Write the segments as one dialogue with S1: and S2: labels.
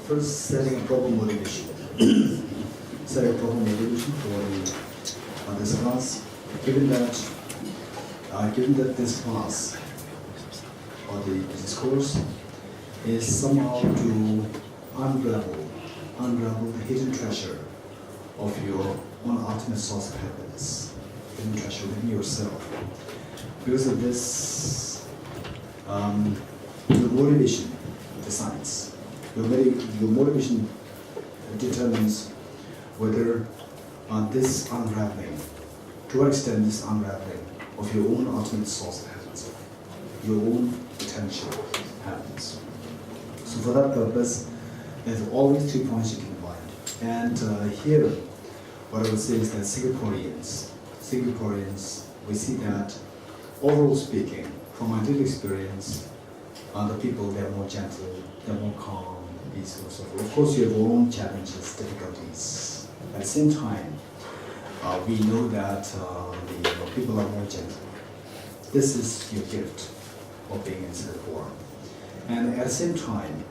S1: first setting a proper motivation. Set a proper motivation for this class. Given that this class or this course is somehow to unravel the hidden treasure of your own ultimate source of happiness, hidden treasure within yourself. Because of this, your motivation decides. Your motivation determines whether this unraveling, to what extent this unraveling of your own ultimate source of happiness, your own potential happiness. So for that purpose, there's always 3 points you keep in mind. And here, what I would say is that Singaporeans, we see that overall speaking, from my daily experience, the people, they're more gentle, they're more calm, peaceful, so forth. Of course, you have your own challenges, difficulties. At the same time, we know that the people are more gentle. This is your gift of being in Singapore. And at the same time,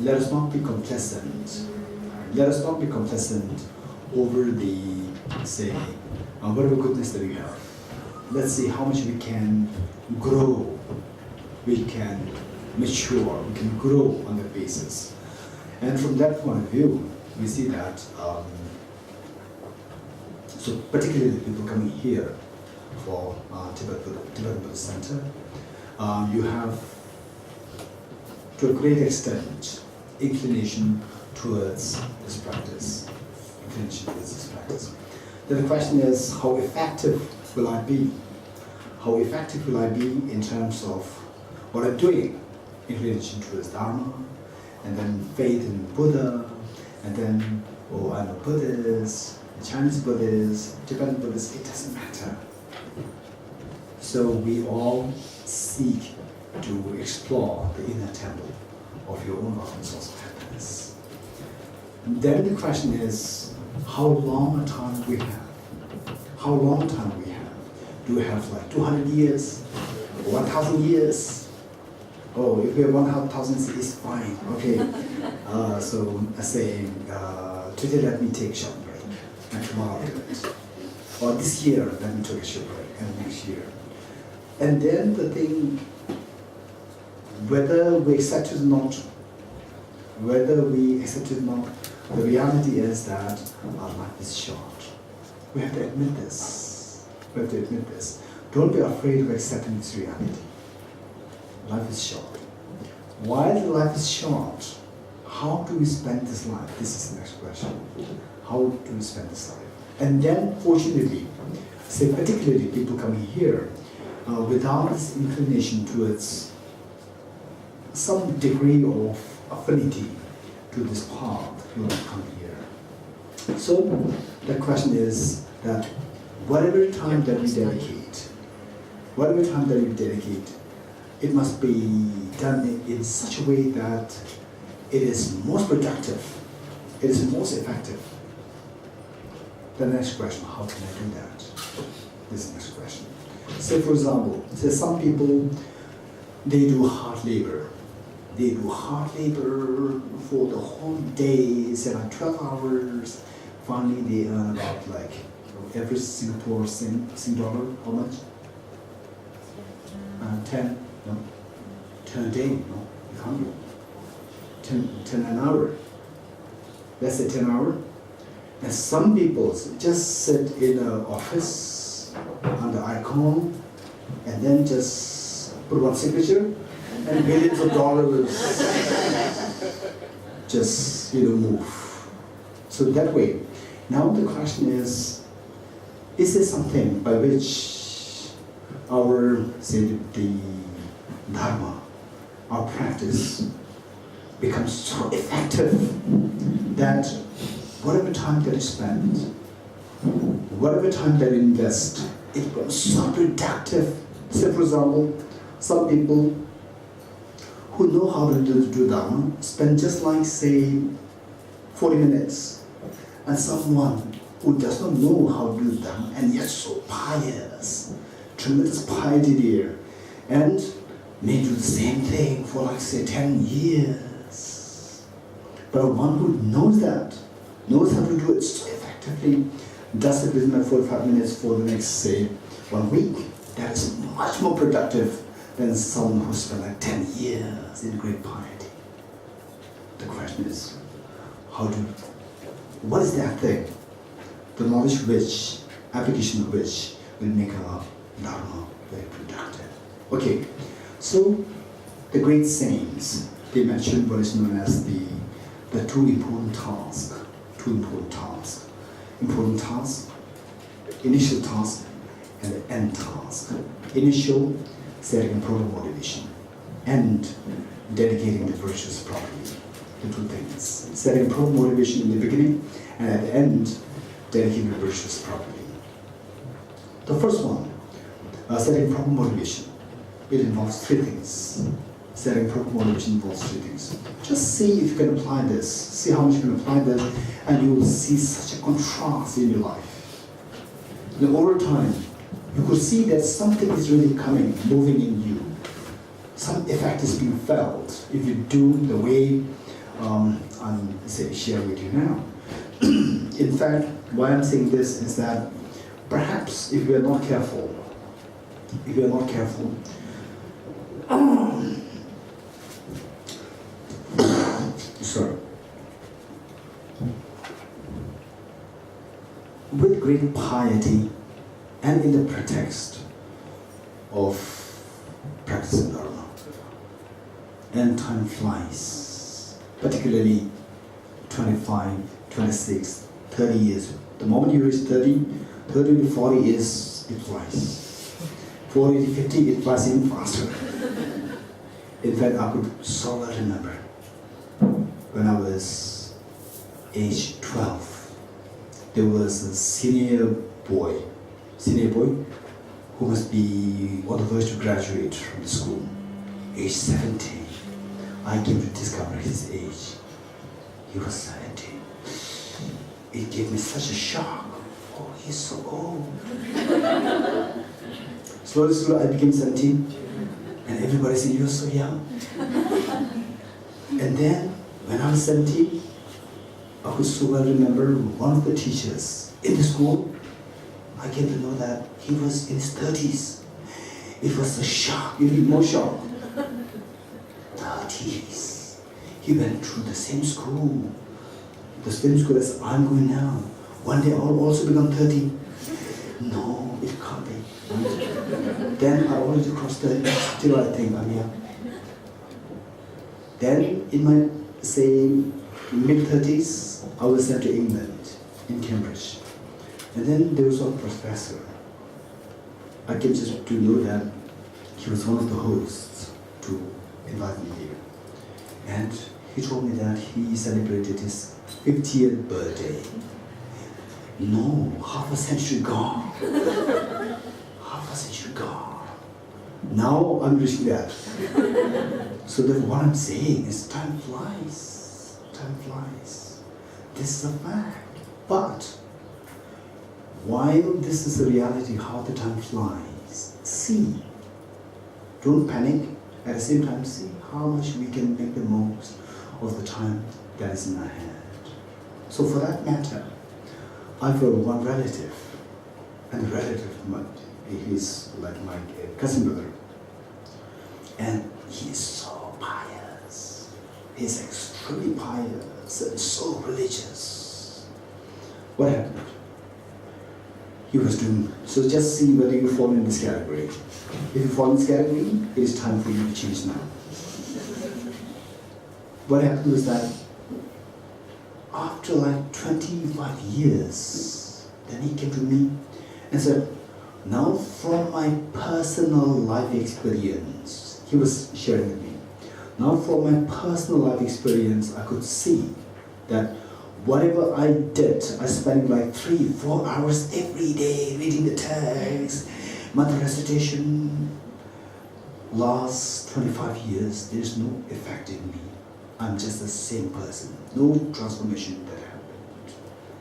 S1: let us not be complacent. Let us not be complacent over the, say, whatever goodness that we have. Let's see how much we can grow, we can mature, we can grow on that basis. And from that point of view, we see that, so particularly the people coming here for Tibetan Buddhist Center, you have, to a great extent, inclination towards this practice. Then the question is, how effective will I be? How effective will I be in terms of what I'm doing in relation to this Dharma, and then faith in Buddha, and then, oh, I'm a Buddhist, a Chinese Buddhist, Tibetan Buddhist, it doesn't matter. So we all seek to explore the inner temple of your own ultimate source of happiness. Then the question is, how long a time we have? How long time we have? Do we have like 200 years? 1,000 years? Oh, if we have 1,000 is fine, okay. So I say, today let me take a short break, and tomorrow I'll do it. Or this year, let me take a short break, and next year. And then the thing, whether we accept it or not, the reality is that our life is short. We have to admit this. Don't be afraid of accepting this reality. Life is short. While life is short, how do we spend this life? This is the next question. How do we spend this life? And then, fortunately, say particularly people coming here, without this inclination towards some degree of affinity to this path, you will come here. So the question is that whatever time that we dedicate, it must be done in such a way that it is most productive, it is most effective. The next question, how can I do that? This is the next question. Say for example, some people, they do hard labor. They do hard labor for the whole day, say like 12 hours. Finally, they earn about like every Singapore Sing dollar, how much? 10, no? 10 a day, no? You can't do 10 an hour. Let's say 10 hours. And some people just sit in an office on the icon and then just put one signature and billions of dollars just move. So that way. Now the question is there something by which our, say, the Dharma, our practice becomes so effective that whatever time that you spend, whatever time that you invest, it becomes so productive. Say for example, some people who know how to do Dharma spend just like, say, 40 minutes. And someone who does not know how to do Dharma and yet so pious, tremendous piety there. And may do the same thing for like say 10 years. But one who knows that, knows how to do it so effectively, does it within 45 minutes for the next say 1 week, that is much more productive than someone who spent like 10 years in great piety. The question is, what is that thing? The knowledge which, application of which will make our Dharma very productive. Okay, so the great saints, they mentioned what is known as the two important tasks. Important task, initial task, and the end task. Initial, setting a proper motivation, and dedicating the virtues properly. The two things. Setting a proper motivation in the beginning, and at the end, dedicating the virtues properly. The first one, setting proper motivation. It involves three things. Setting proper motivation involves three things. Just see if you can apply this. See how much you can apply this, and you will see such a contrast in your life. And over time, you could see that something is really coming, moving in you. Some effect is being felt if you do the way I'm sharing with you now. In fact, why I'm saying this is that perhaps if we are not careful, sorry. With great piety and in the pretext of practicing Dharma, and time flies, particularly 25, 26, 30 years. The moment you reach 30 to 40 years, it flies. 40 to 50, it flies even faster. In fact, I could so well remember when I was age 12, there was a senior boy who must be on the verge to graduate from the school, age 17. I came to discover his age. He was 17. It gave me such a shock. Oh, he's so old. Slowly, I became 17, and everybody said, you're so young. And then, when I was 17, I could so well remember one of the teachers in the school. I came to know that he was in his 30s. It was a shock, even more shock. 30s. He went through the same school as I'm going now. One day I'll also become 30. No, it can't be. Then I already crossed 30, still I think I'm young. Then in my, say, mid-30s, I was sent to England, in Cambridge. And then there was a professor. I came just to know that he was one of the hosts to invite me here. And he told me that he celebrated his 50th birthday. No, half a century gone. Half a century gone. Now I'm reaching that. So that what I'm saying is time flies. Time flies. This is a fact. But while this is a reality, how the time flies, see. Don't panic. At the same time, see how much we can make the most of the time that is in our hand. So for that matter, I've got one relative, and the relative, he's like my cousin brother, and he's so pious. He's extremely pious and so religious. What happened? He was doing, so just see whether you fall in this category. If you fall in this category, it is time for you to change now. What happened was that after like 25 years, then he came to me and said, now from my personal life experience, he was sharing with me, now from my personal life experience, I could see that whatever I did, I spent like 3-4 hours every day reading the text, mantra recitation. Last 25 years, there's no effect in me. I'm just the same person. No transformation that happened.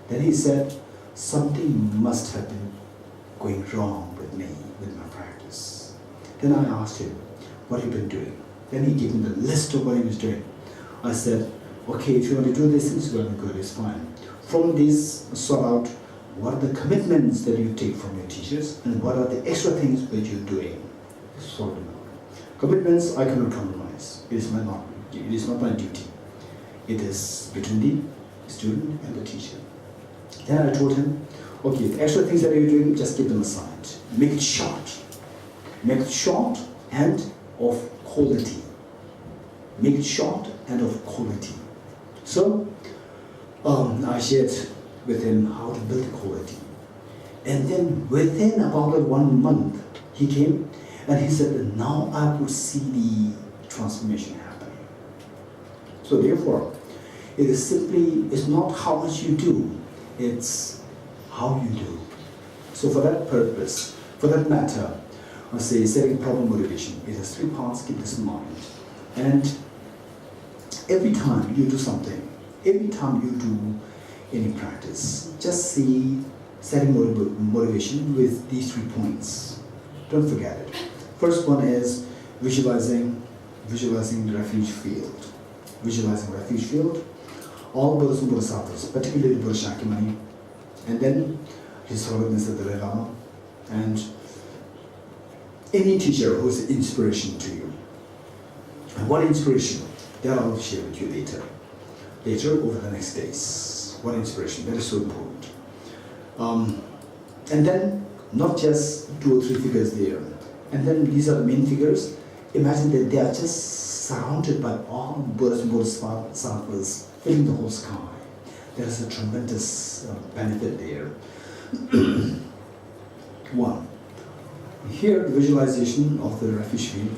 S1: Then he said, something must have been going wrong with me, with my practice. Then I asked him, what you've been doing. Then he gave me the list of what he was doing. I said, okay, if you want to do this, it's going to be good, it's fine. From this, sort out what are the commitments that you take from your teachers and what are the extra things that you're doing. Sort them out. Commitments, I cannot compromise. It is not my duty. It is between the student and the teacher. Then I told him, okay, the extra things that you're doing, just keep them aside. Make it short. Make it short and of quality. Make it short and of quality. So, I shared with him how to build quality. And then within about 1 month, he came and he said, now I could see the transformation happening. So therefore, it's not how much you do, it's how you do. So for that purpose, for that matter, I say setting problem motivation. It has 3 parts, keep this in mind. And every time you do something, every time you do any practice, just see setting motivation with these 3 points. Don't forget it. First one is visualizing the refuge field. Visualizing refuge field. All Buddhas and Bodhisattvas, particularly Buddha Shakyamuni, and then His Holiness the Dalai Lama, and any teacher who is an inspiration to you. And what inspiration? That I will share with you later over the next days. What inspiration? That is so important. And then not just 2 or 3 figures there. And then these are the main figures. Imagine that they are just surrounded by all Buddhas and Bodhisattvas filling the whole sky. There is a tremendous benefit there. 1. Here, the visualization of the refuge field.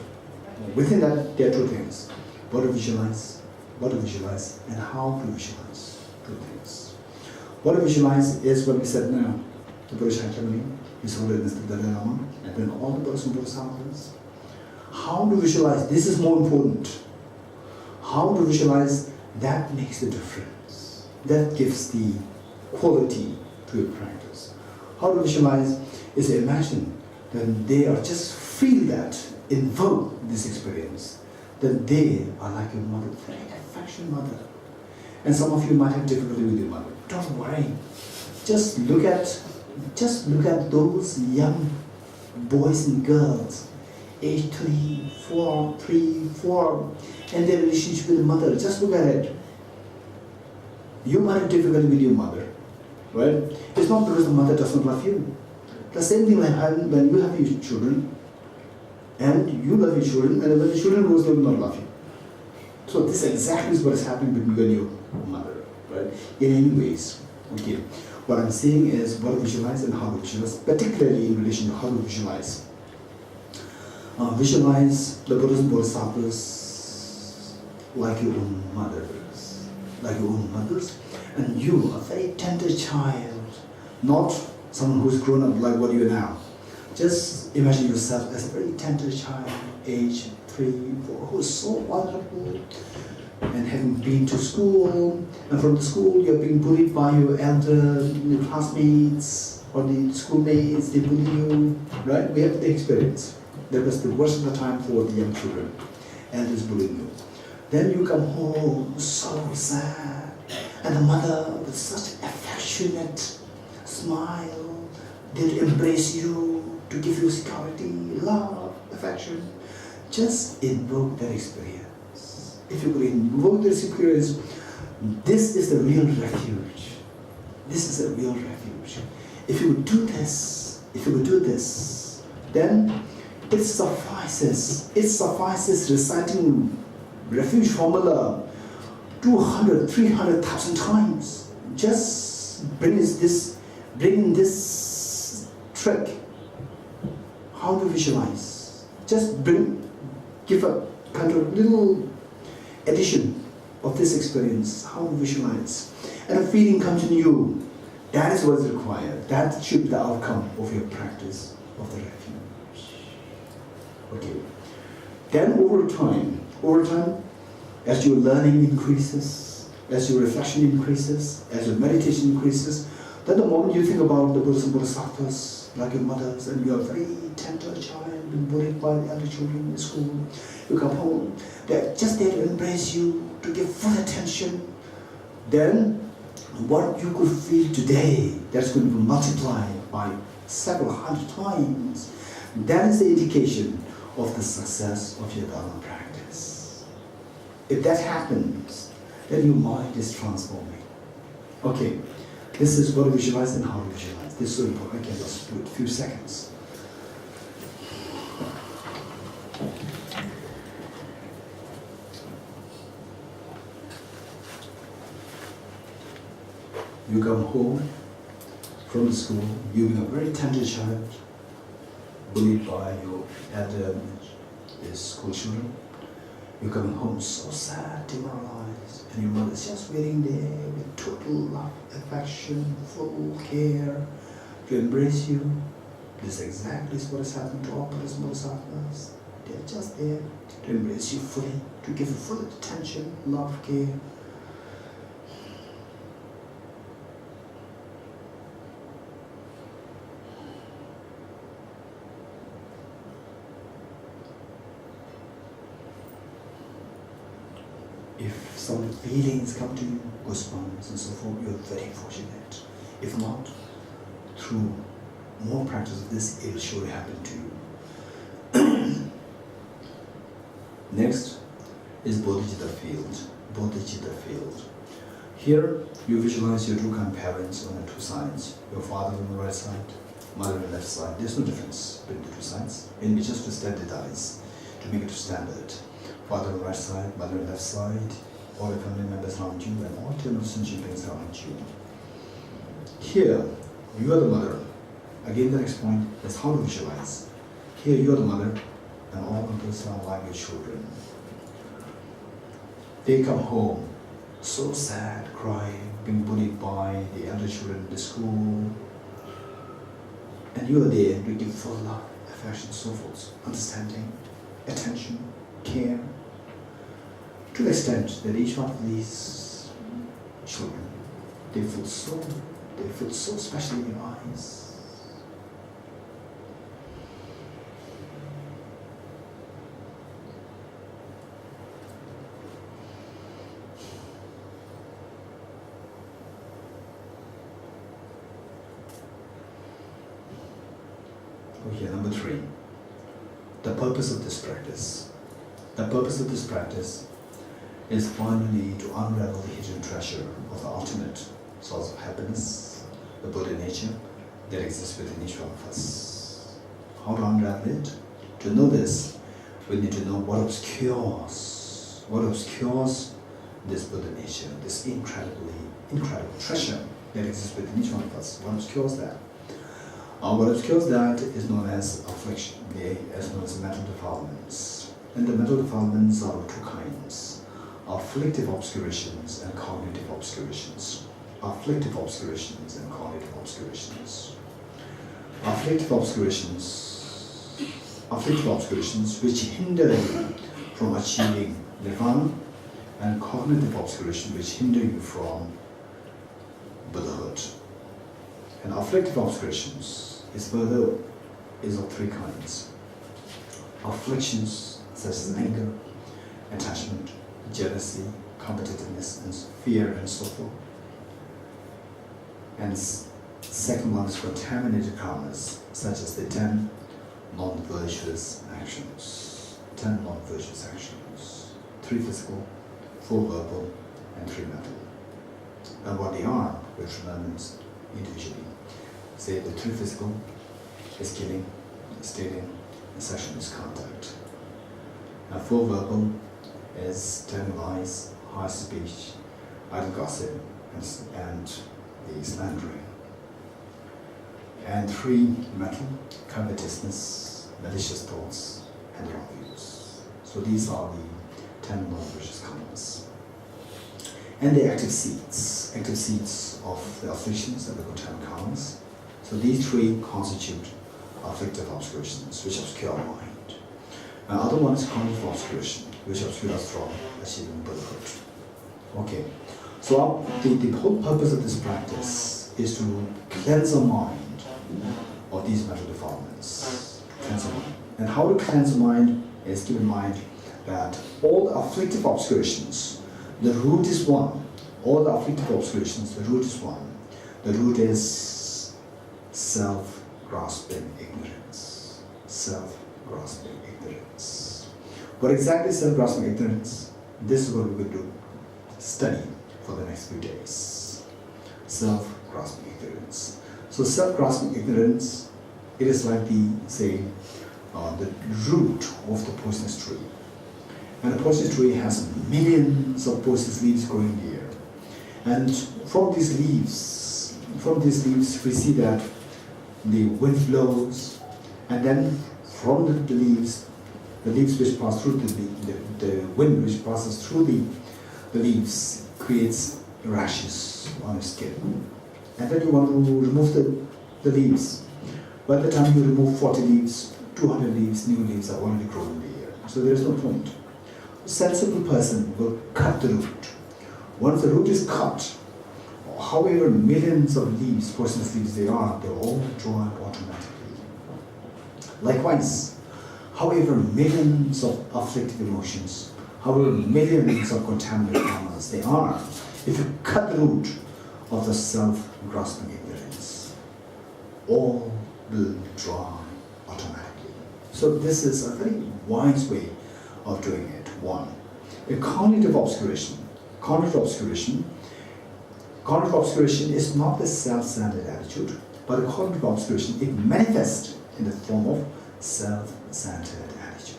S1: Within that, there are 2 things. What to visualize, and how to visualize. 2 things. What to visualize is what we said now. The Buddha Shakyamuni, His Holiness the Dalai Lama, and then all the Buddhas and Bodhisattvas. How to visualize, this is more important. How to visualize, that makes the difference. That gives the quality to your practice. How to visualize is to imagine that they are just feel that, invoke this experience, that they are like your mother, very affectionate mother. And some of you might have difficulty with your mother. Don't worry. Just look at those young boys and girls, age 3, 4, and their relationship with the mother. Just look at it. You might have difficulty with your mother, right? It's not because the mother does not love you. The same thing like when you have your children, and you love your children, and when the children grow, they will not love you. So this exactly is what is happening between you and your mother, right? In any ways, okay. What I'm saying is what to visualize and how to visualize, particularly in relation to how to visualize. Visualize the Buddhas and Bodhisattvas like your own mothers, and you, a very tender child, not someone who's grown up like what you are now. Just imagine yourself as a very tender child, age 3, 4, who is so wonderful, and having been to school, and from the school you're being bullied by your elder, your classmates, or the schoolmates, they bully you, right? We have the experience. That was the worst of the time for the young children, elders bullying you. Then you come home so sad, and the mother with such affectionate smile, they'll embrace you to give you security, love, affection. Just invoke that experience. If you could invoke this experience, this is the real refuge. This is the real refuge. If you would do this, then it suffices. It suffices reciting refuge formula 200, 300,000 times. Just bring this trick. How to visualize? Just give a kind of little addition of this experience. How to visualize, and a feeling comes in you. That is what is required. That should be the outcome of your practice of the refuge. Okay. Then over time, as your learning increases, as your reflection increases, as your meditation increases, then the moment you think about the Buddhas and Bodhisattvas, like your mothers, and you are a very tender child, being bullied by the other children in school. You come home, they're just there to embrace you, to give full attention. Then, what you could feel today, that's going to be multiplied by several hundred times. That is the indication of the success of your Dharma practice. If that happens, then your mind is transforming. Okay, this is what to visualize and how to visualize. This is so important. Okay, let's do it a few seconds. You come home from the school, you've been a very tender child, bullied by your elder school children. You're coming home so sad, demoralized, and your mother's just waiting there with total love, affection, full care to embrace you. This exactly is what is happening to all Buddhist bodhisattvas. They're just there to embrace you fully, to give you full attention, love, care. If some feelings come to you, goosebumps and so forth, you're very fortunate. If not, through more practice of this, it will surely happen to you. Next is Bodhicitta field. Bodhicitta field. Here, you visualize your two grandparents on the two sides. Your father on the right side, mother on the left side. There's no difference between the two sides. And we just to standardize, to make it to standard. Father on the right side, mother on the left side, all the family members around you, and all 10 sentient beings around you. Here, you are the mother. Again, the next point is how to visualize. Here, you are the mother, and all the people surround like your children. They come home, so sad, crying, being bullied by the elder children in the school. And you are there to give full love, affection, so forth, understanding, attention, care. To the extent that each one of these children, they feel so special in your eyes. Okay, number 3. The purpose of this practice. The purpose of this practice is finally to unravel the hidden treasure of the ultimate source of happiness, the Buddha nature that exists within each one of us. How to unravel it? To know this, we need to know what obscures this Buddha nature, this incredible treasure that exists within each one of us. What obscures that? What obscures that is known as affliction, as known as mental defilements. And the mental defilements are of two kinds. Afflictive obscurations and cognitive obscurations. Afflictive obscurations and cognitive obscurations. Afflictive obscurations which hinder you from achieving nirvana, and cognitive obscurations which hinder you from Buddhahood. And afflictive obscurations is of three kinds. Afflictions such as anger, attachment, jealousy, competitiveness, and fear, and so forth. And second one is contaminated karmas, such as the 10 non-virtuous actions. 10 non-virtuous actions. 3 physical, 4 verbal, and 3 mental. And what they are, which remembers individually. Say the 3 physical is killing, stealing, and sexual misconduct. And 4 verbal is telling lies, harsh speech, idle gossip, and the slandering. And 3 mental, covetousness, malicious thoughts, and wrong views. So these are the 10 non-vicious karmas. And the active seeds of the afflictions that we call 10 karmas. So these 3 constitute afflictive obscurations, which obscure our mind. Other one is cognitive obscuration, which obscures us from achieving Buddhahood. Okay, so the whole purpose of this practice is to cleanse our mind of these mental defilements. Cleanse the mind. And how to cleanse the mind is keep in mind that all the afflictive obscurations, the root is one. All the afflictive obscurations, the root is one. The root is self-grasping ignorance. Self-grasping ignorance. What exactly is self-grasping ignorance? This is what we will do. Study for the next few days. Self-grasping ignorance. So self-grasping ignorance, it is like the root of the poisonous tree. And the poisonous tree has millions of poisonous leaves growing here. And from these leaves we see that the wind blows, and then from the leaves which pass through the wind which passes through the leaves creates rashes on the skin. And then you want to remove the leaves. By the time you remove 40 leaves, 200 leaves, new leaves are already grown in the air. So there is no point. A sensible person will cut the root. Once the root is cut, however millions of leaves, poisonous leaves they all dry automatically. Likewise, however millions of afflictive emotions, however millions of contaminated karmas they are, if you cut the root of the self-grasping ignorance, all will dry automatically. So this is a very wise way of doing it. One, a cognitive obscuration. Cognitive obscuration is not the self-centered attitude, but a cognitive obscuration, it manifests in the form of self-centered attitude.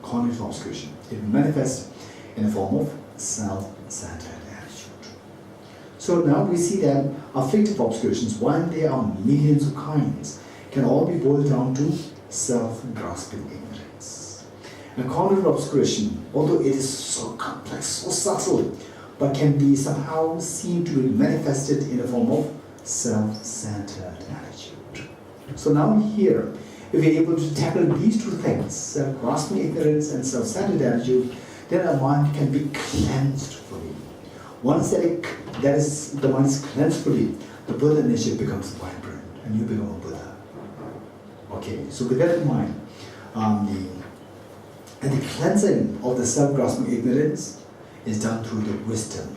S1: Cognitive obscuration, it manifests in the form of self-centered attitude. So now we see that afflictive obscurations, while there are millions of kinds, can all be boiled down to self-grasping ignorance. And cognitive obscuration, although it is so complex, so subtle, but can be somehow seen to be manifested in the form of self-centered attitude. So now here, if we're able to tackle these two things, self-grasping ignorance and self-centered attitude, then our mind can be cleansed fully. Once the mind is cleansed fully, the Buddha nature becomes vibrant and you become a Buddha. Okay, so with that in mind, the cleansing of the self-grasping ignorance is done through the wisdom.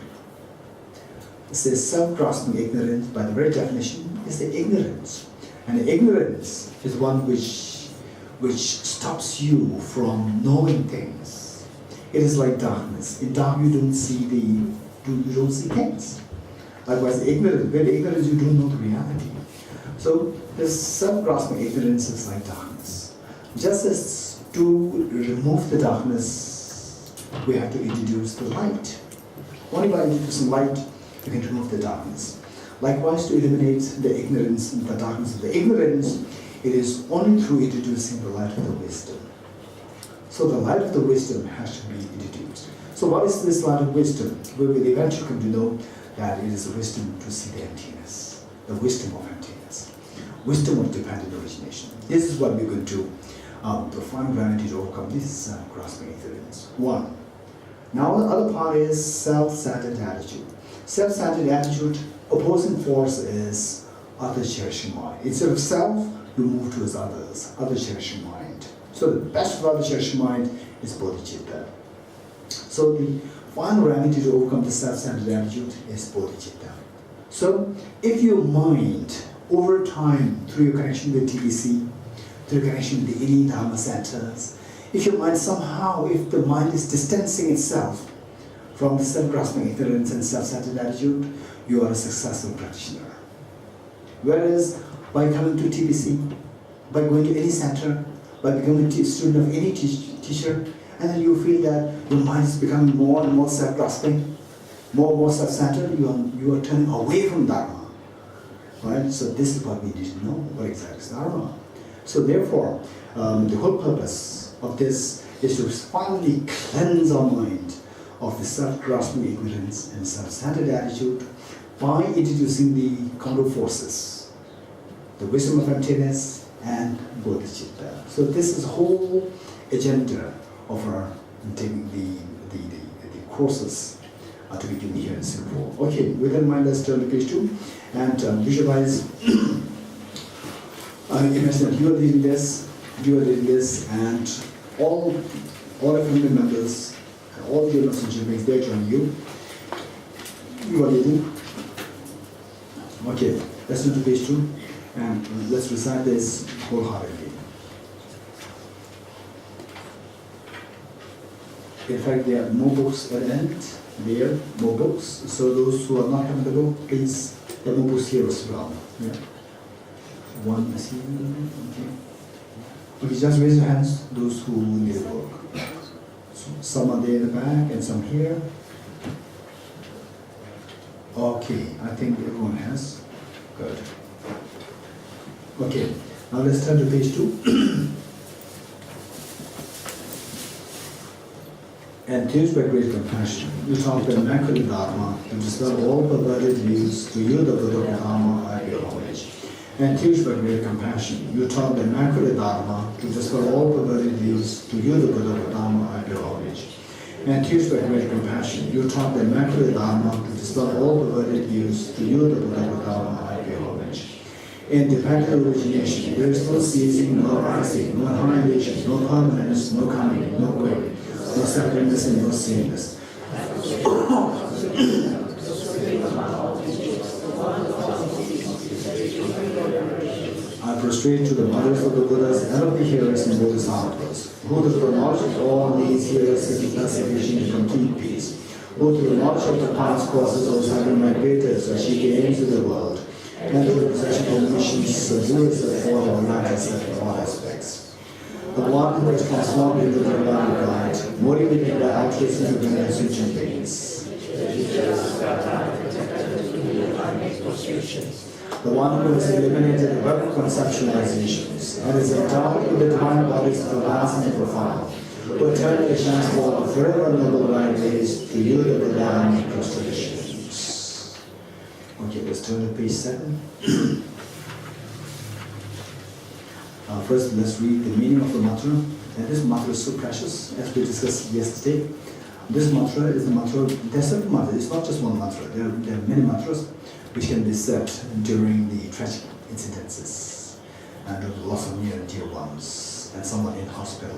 S1: It says self-grasping ignorance, by the very definition, is the ignorance. And the ignorance is one which stops you from knowing things. It is like darkness. In dark you don't see things. Likewise, with ignorance you don't know the reality. So this self-grasping ignorance is like darkness. Just as to remove the darkness, we have to introduce the light. Only by introducing light, you can remove the darkness. Likewise, to eliminate the ignorance, the darkness of the ignorance, it is only through introducing the light of the wisdom. So the light of the wisdom has to be introduced. So what is this light of wisdom? We will eventually come to know that it is the wisdom to see the emptiness, the wisdom of emptiness, wisdom of dependent origination. This is what we're going to find remedy to overcome this grasping ignorance. One. Now the other part is self-centered attitude. Self-centered attitude, opposing force is other cherishing mind. Instead of self, you move towards others, other cherishing mind. So the best of other cherishing mind is bodhicitta. So the final remedy to overcome the self-centered attitude is bodhicitta. So if your mind, over time, through your connection with TBC, through your connection with the innate Dharma centers, if your mind somehow, if the mind is distancing itself from the self-grasping ignorance and self-centered attitude, you are a successful practitioner. Whereas by coming to TBC, by going to any center, by becoming a student of any teacher, and then you feel that your mind is becoming more and more self-grasping, more and more self-centered, you are turning away from Dharma. Right? So this is what we need to know, what exactly is Dharma. So therefore, the whole purpose of this is to finally cleanse our mind of the self-grasping ignorance and self-centered attitude by introducing the counter forces, the wisdom of emptiness and bodhicitta. So this is the whole agenda of our taking the courses to be given here in Singapore. Okay, with that in mind, let's turn to page 2 and visualize Imagine that you are leading this, and all the family members, and all the messenger beings, they join you. You are leading. Okay, let's do page 2, and let's recite this wholeheartedly. In fact, there are more books at the end. There, more books. So those who are not having the book, please, there are more books here as well. Yeah. One, I see. Okay. Okay, just raise your hands, those who need a book. So some are there in the back and some here. Okay, I think everyone has. Good. Okay, now let's turn to page 2. Enthused by great compassion, you taught the Immaculate Dharma to dispel all perverted views. To you, the Buddha of Dharma, I pay homage. Enthused by great compassion, you taught the Immaculate Dharma to dispel all perverted views. To you, the Buddha of Dharma, I pay homage. Enthused by great compassion, you taught the Immaculate Dharma to dispel all perverted views. To you, the Buddha of Dharma, I pay homage. In Tibetan origination, there is no ceasing, no rising, no annihilation, no permanence, no coming, no going. No separateness and no sameness. I prostrate to the mothers of the Buddhas and of the hearers and Bodhisattvas, who through the knowledge of all these hearers seek pacification and complete peace, who through the knowledge of the past causes of having migrated to achieve aims of the world, and through the possession of missions, subduers that fall or not in all aspects. The one who is transformed into the divine God, motivated by altruism to bring us sentient beings. The one who has eliminated the web of conceptualizations and is endowed with the divine bodies of the vast and profound, who eternally shines forth forever noble right ways to you the divine constellations. Okay, let's turn to page 7. First, let's read the meaning of the mantra. And this mantra is so precious, as we discussed yesterday. This mantra is the mantra, there's several mantras, it's not just one mantra. There are many mantras which can be said during the tragic incidences and the loss of near and dear ones, and someone in hospital,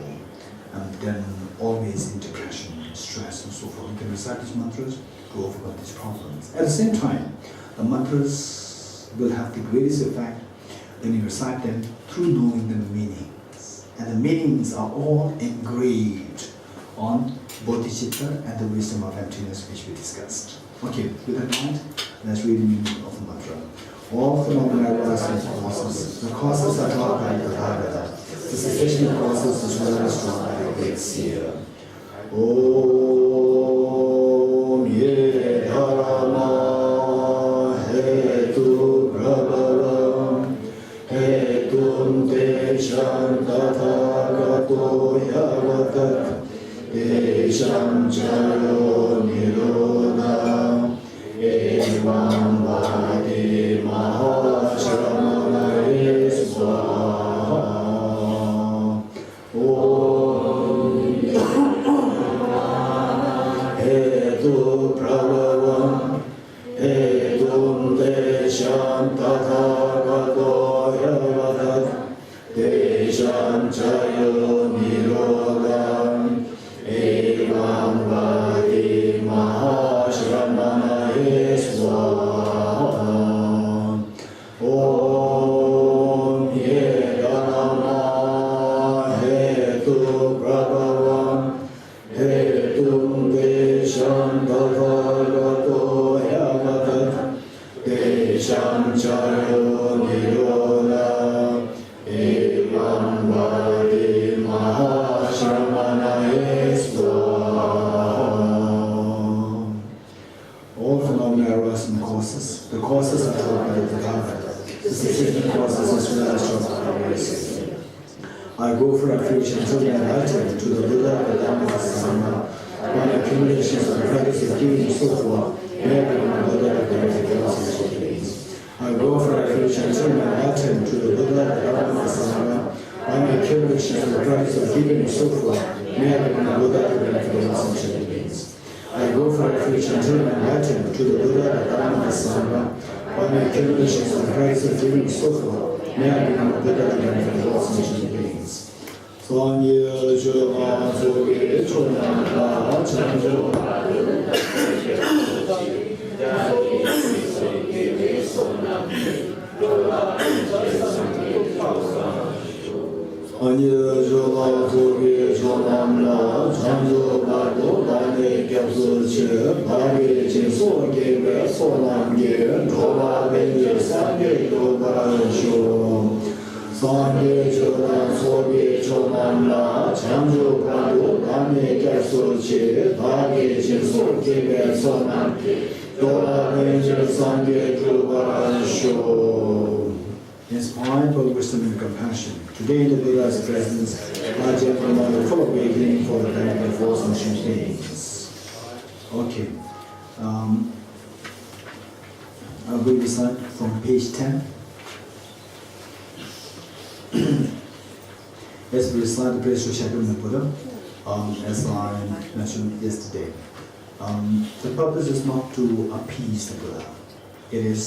S1: and then always in depression, stress, and so forth. You can recite these mantras to overcome these problems. At the same time, the mantras will have the greatest effect when you recite them through knowing the meanings. And the meanings are all engraved on bodhicitta and the wisdom of emptiness which we discussed. Okay, with that in mind, let's read the meaning of the mantra. All phenomena arise from causes. The causes are taught by the Tathagata. The cessation of causes is well taught by the great seer. Om ye dharma hetu prabhavam hetum tesham tathagato yavatat tesham chayo nirodha evam vadi mahashramanaye swaha. Om hetu prabhavam hetum tesham tathagato yavatat tesham chayo nirodham evam vadi mahashramanaye swaha. Om ye dharma hetu prabhavam hetum tesham tathagato yavatat tesham chayo nirodha evam vadi mahashramanaye swaha. All phenomena arise from causes. The causes are taught by the Tathagata. The cessation causes as well as taught by the great seer. I go for refuge until I enlighten to the Buddha, the Dhamma, the Sangha. When accumulations of practice of giving and so forth, may I become a Buddha of the everything else means. I go for refuge until I enlighten to the Buddha, the Dhamma, the Sangha. When accumulations of practice of giving and so forth, may I become a Buddha of the everything else means. I go for refuge until I enlighten to the Buddha, the Dhamma, the Sangha. When accumulations of practice of giving and so forth, May I become a Buddha again for all sentient beings. Sanye Juma Zoge Chonamla Chanjo Anye Juma Zoge Chonamla Chanjo Bado Dane Gyabzu Che Bhage Jinso Gebe Sonam Ge Thoba Benje Sanye Yoga Sho Sanye Juma Zoge Chonamla Chanjo Bado Dane Gyabzu Che Bhage Jinso Gebe Sonam Ge Thoba Benje Sanye Yoga Sho. Inspired by wisdom and compassion, today in the Buddha's presence, my gentlemen are full of awakening for the benefit of all sentient beings. Okay. I will recite from page 10. As we recite the praise to Shakyamuni Buddha, as I mentioned yesterday, the purpose is not to appease the Buddha. It is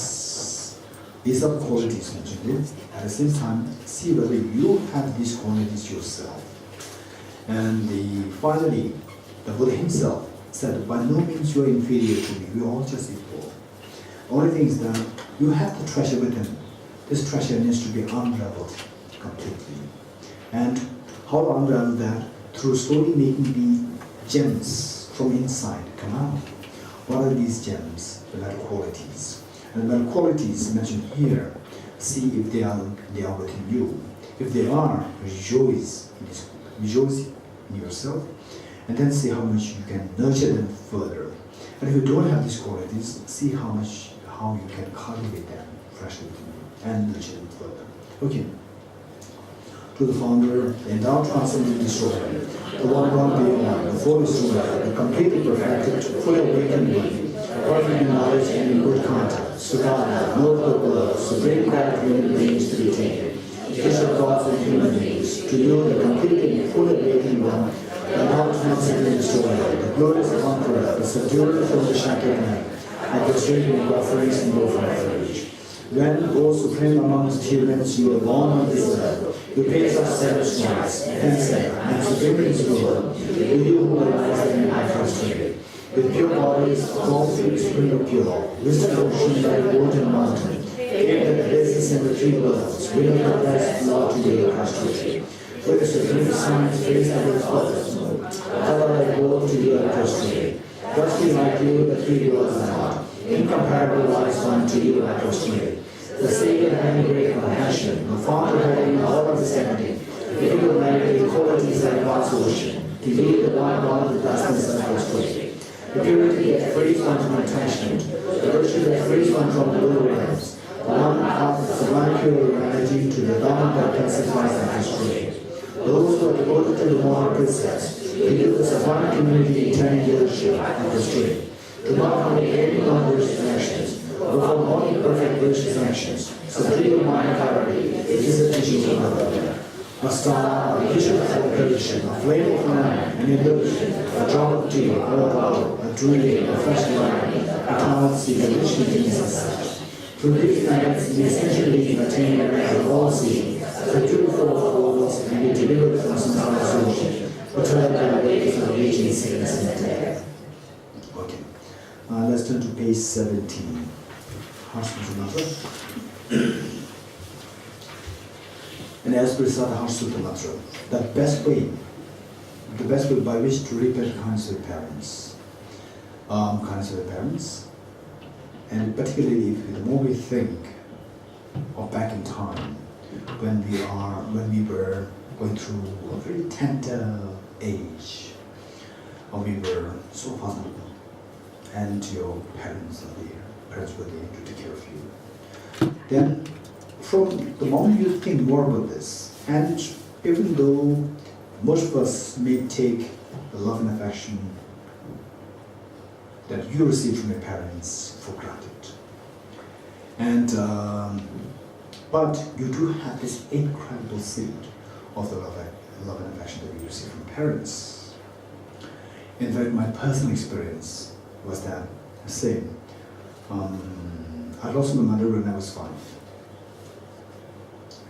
S1: these are qualities mentioned. At the same time, see whether you have these qualities yourself. And finally, the Buddha himself said, by no means you are inferior to me, we are all just equal. Only thing is that you have the treasure within. This treasure needs to be unraveled completely. And how to unravel that? Through slowly making the gems from inside come out. What are these gems? The mental qualities. And the mental qualities mentioned here, see if they are within you. If they are, rejoice in yourself, and then see how much you can nurture them further. And if you don't have these qualities, see how you can cultivate them freshly within you and nurture them further. Okay. To the founder, the endowed transcendent destroyer, the one beyond, the full destroyer, the completely perfected, fully awakened one, perfect in knowledge and in good conduct, Sugata, notable world, supreme pride of human beings to be attained, Geshe gods and human beings, to you the completely fully awakened one, the endowed transcendent destroyer, the glorious conqueror, the subduer from the shattered night, at the street of offerings and go for refuge. When, O supreme amongst humans, you were born on this earth, you paid us 7 stripes, and said, I am supreme in this world, with you who are alive and I frustrated. With pure bodies, all things spring of pure, wisdom ocean by wood and mountain, gave the basis in the 3 worlds, winning the best law to be frustrated. With the supreme science based on its purpose, how I go to you and frustrated. Thusly like you, the 3 worlds are not. Incomparable lies one to you and frustrated. The Savior having great compassion, the Father having all understanding, the people marrying qualities like God's ocean, to you the one God of the darkness and frustrated. The purity that frees one from attachment, the virtue that frees one from the lower realms, the one path of sublime pure reality to the dawn that pacifies and frustrated. Those who are devoted to the moral precepts, to you the sublime community eternal leadership and frustrated. To not only any non-virtuous actions, but perform only perfect virtuous actions, subdue mind clarity, which is the teaching of the Buddha. A star, a vision of perdition, a flame of man, an illusion, a drop of tea, a bottle, a dream, a fresh line, a cloud sea, a vision things as such. Through these nights, the essential being attained of all seeing, the 2 worlds, and be delivered from samsara solution, returned by the way from reaching sickness and death. Okay. Let's turn to page 17. Heart Sutra. And as we recite the Heart Sutra mantra, the best way by which to repay kindness to the parents, and particularly the more we think of back in time, when we were going through a very tender age, or we were so vulnerable, and your parents were there to take care of you. Then, from the moment you think more about this, and even though most of us may take the love and affection that you receive from your parents for granted, and but you do have this incredible seed of the love and affection that you receive from parents. In fact, my personal experience was that same. I lost my mother when I was 5.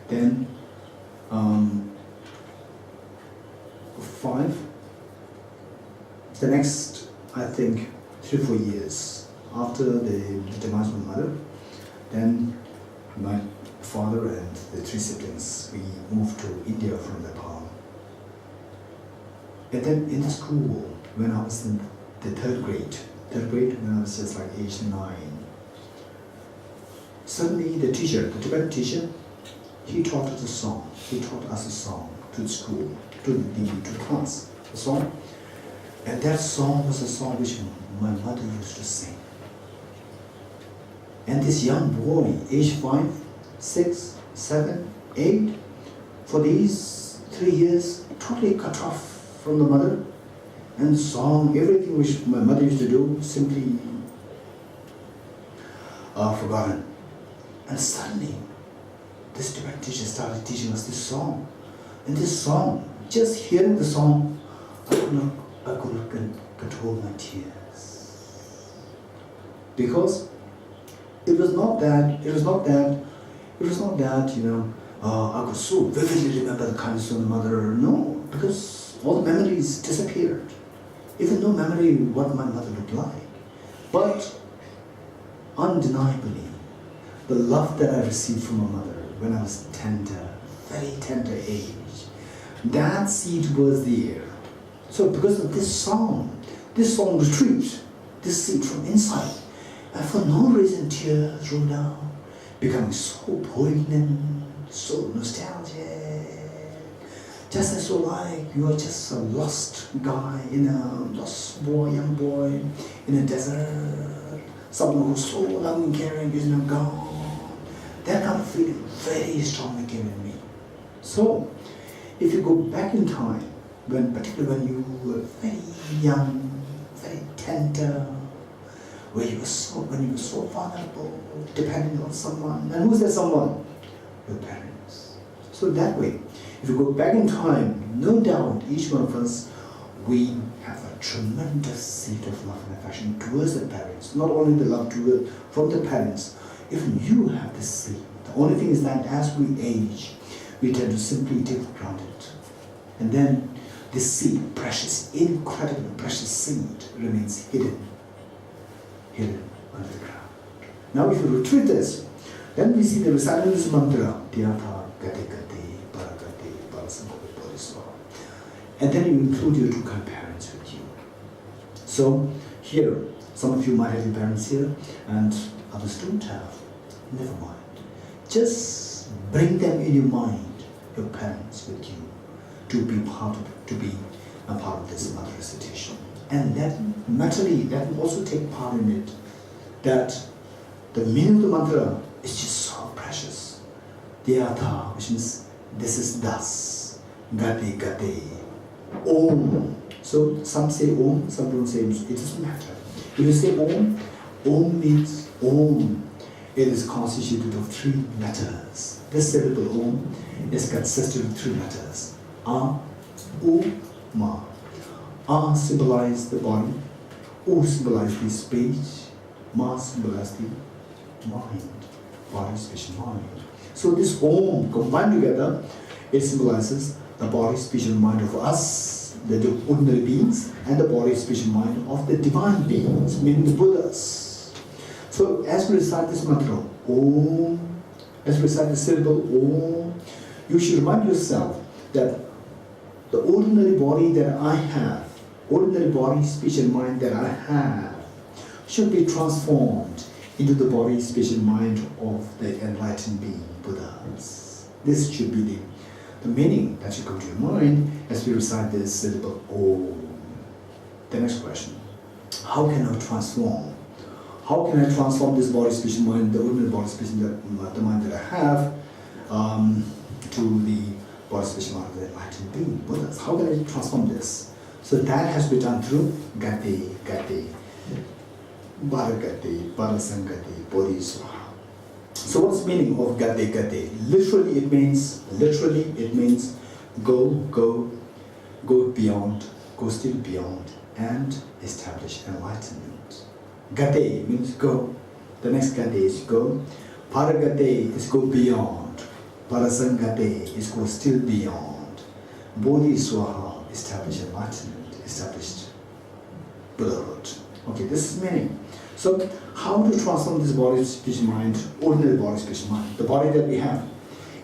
S1: Then 5. The next, I think, 3-4 years after the demise of my mother, then my father and the 3 siblings, we moved to India from Nepal. And then in the school, when I was in the third grade, when I was just like age 9, suddenly the teacher, the Tibetan teacher, he taught us a song. He taught us a song to the school, to the class, a song. And that song was a song which my mother used to sing. And this young boy, age 5, 6, 7, 8, for these 3 years, totally cut off from the mother, and song, everything which my mother used to do, simply forgotten. And suddenly, this Tibetan teacher started teaching us this song. And this song, just hearing the song, I could not control my tears. Because it was not that, I could so vividly remember the kindness of my mother. No, because all the memories disappeared. Even no memory of what my mother looked like. But undeniably, the love that I received from my mother when I was tender, very tender age, that seed was there. So because of this song retrieved this seed from inside. And for no reason, tears rolled down, becoming so poignant, so nostalgic. Just as so like you are just a lost guy, young boy in a desert, someone who's so loving and caring is now gone. That kind of feeling very strongly came in me. So, if you go back in time, particularly when you were very young, very tender, when you were so vulnerable, depending on someone, and who's that someone? Your parents. So that way, if you go back in time, no doubt each one of us, we have a tremendous seed of love and affection towards the parents. Not only the love from the parents, even you have this seed. The only thing is that as we age, we tend to simply take for granted. And then this seed, precious, incredible precious seed, remains hidden under the ground. Now if you retrieve this, then we see the reciting of this mantra, Tiyatha Gate Gate Paragate Parasamgate Bodhisattva. And then you include your 2 grandparents with you. So here, some of you might have your parents here, and others don't have. Never mind. Just bring them in your mind, your parents with you, to be a part of this mantra recitation. And let them also take part in it. That the meaning of the mantra is just so precious. Dhyatha, which means this is thus. Gate Gate. Om. So some say Om, some don't say Om. It doesn't matter. If you say Om, Om means Om. It is constituted of 3 letters. This syllable Om is consisted of 3 letters. A, U, Ma. A symbolizes the body, U symbolizes the speech, Ma symbolizes the mind, body, speech, mind. So this Om combined together, it symbolizes the body, speech, and mind of us, the ordinary beings, and the body, speech, and mind of the divine beings, meaning the Buddhas. So as we recite this mantra, Om, as we recite the syllable Om, you should remind yourself that the ordinary body that I have, ordinary body, speech, and mind that I have, should be transformed into the body, speech, and mind of the enlightened being, Buddhas. This should be the meaning that should come to your mind as we recite this syllable Om. The next question, how can I transform? How can I transform this body, speech, and mind, the ordinary body, speech, and the mind that I have, to the body, speech, and mind of the enlightened being, Buddhas? How can I transform this? So that has to be done through Gate, Gate, Bharagate, Parasangate, Bodhisattva. So what's the meaning of Gate, Gate? Literally it means go beyond, go still beyond, and establish enlightenment. Gate means go. The next Gate is go. Paragate is go beyond. Parasangate is called still beyond. Bodhisattva, established enlightenment, established Buddhahood. Okay, this is meaning. So, how to transform this body, speech, mind, ordinary body, speech, mind? The body that we have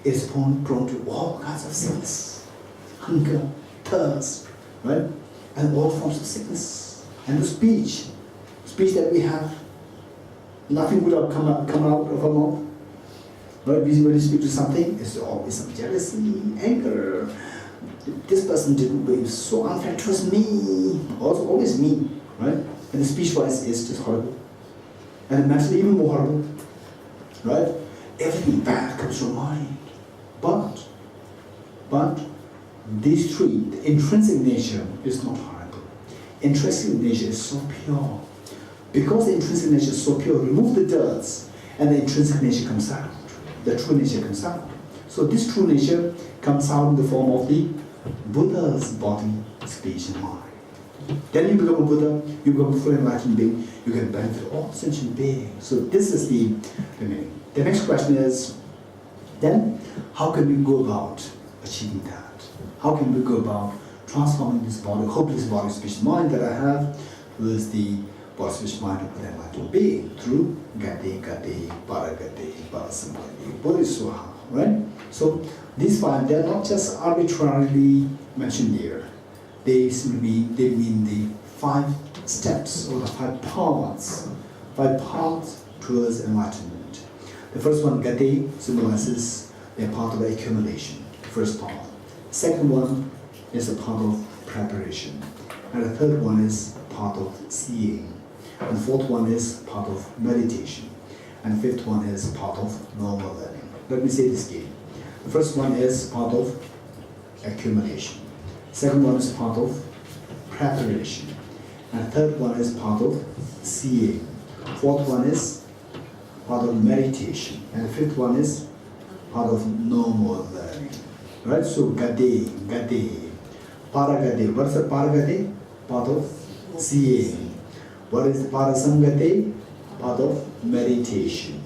S1: is prone to all kinds of sickness, hunger, thirst, right? And all forms of sickness. And the speech that we have, nothing good will come out of our mouth. Right? When you speak to something, it's always some jealousy, anger. This person didn't be so unfair towards me. Also, always me, right? And the speech-wise is just horrible. And mentally even more horrible, right? Everything bad comes from mind. But these three, the intrinsic nature is not horrible. Intrinsic nature is so pure. Because the intrinsic nature is so pure, remove the dirts, and the intrinsic nature comes out. The true nature comes out. So this true nature comes out in the form of the Buddha's body, speech, and mind. Then you become a Buddha, you become a full enlightened being, you can benefit all sentient beings. So this is the meaning. The next question is, then how can we go about achieving that? How can we go about transforming this body, hopeless body, speech, mind that I have with the body, speech, mind of an enlightened being through Gate, Paragate, Parasamadhi, Bodhisattva, right? So these five, they're not just arbitrarily mentioned here. They mean the 5 steps or the 5 paths towards enlightenment. The first one, Gate, symbolizes a part of accumulation, first path. Second one is a part of preparation. And the third one is part of seeing. And the fourth one is part of meditation. And the fifth one is part of normal learning. Let me say this again. The first one is part of accumulation. Second one is part of preparation. And the third one is part of seeing. Fourth one is part of meditation. And the fifth one is part of normal learning. Right? So Gade, Paragade. What is the Paragade? Part of seeing. What is the Parasangate? Part of meditation.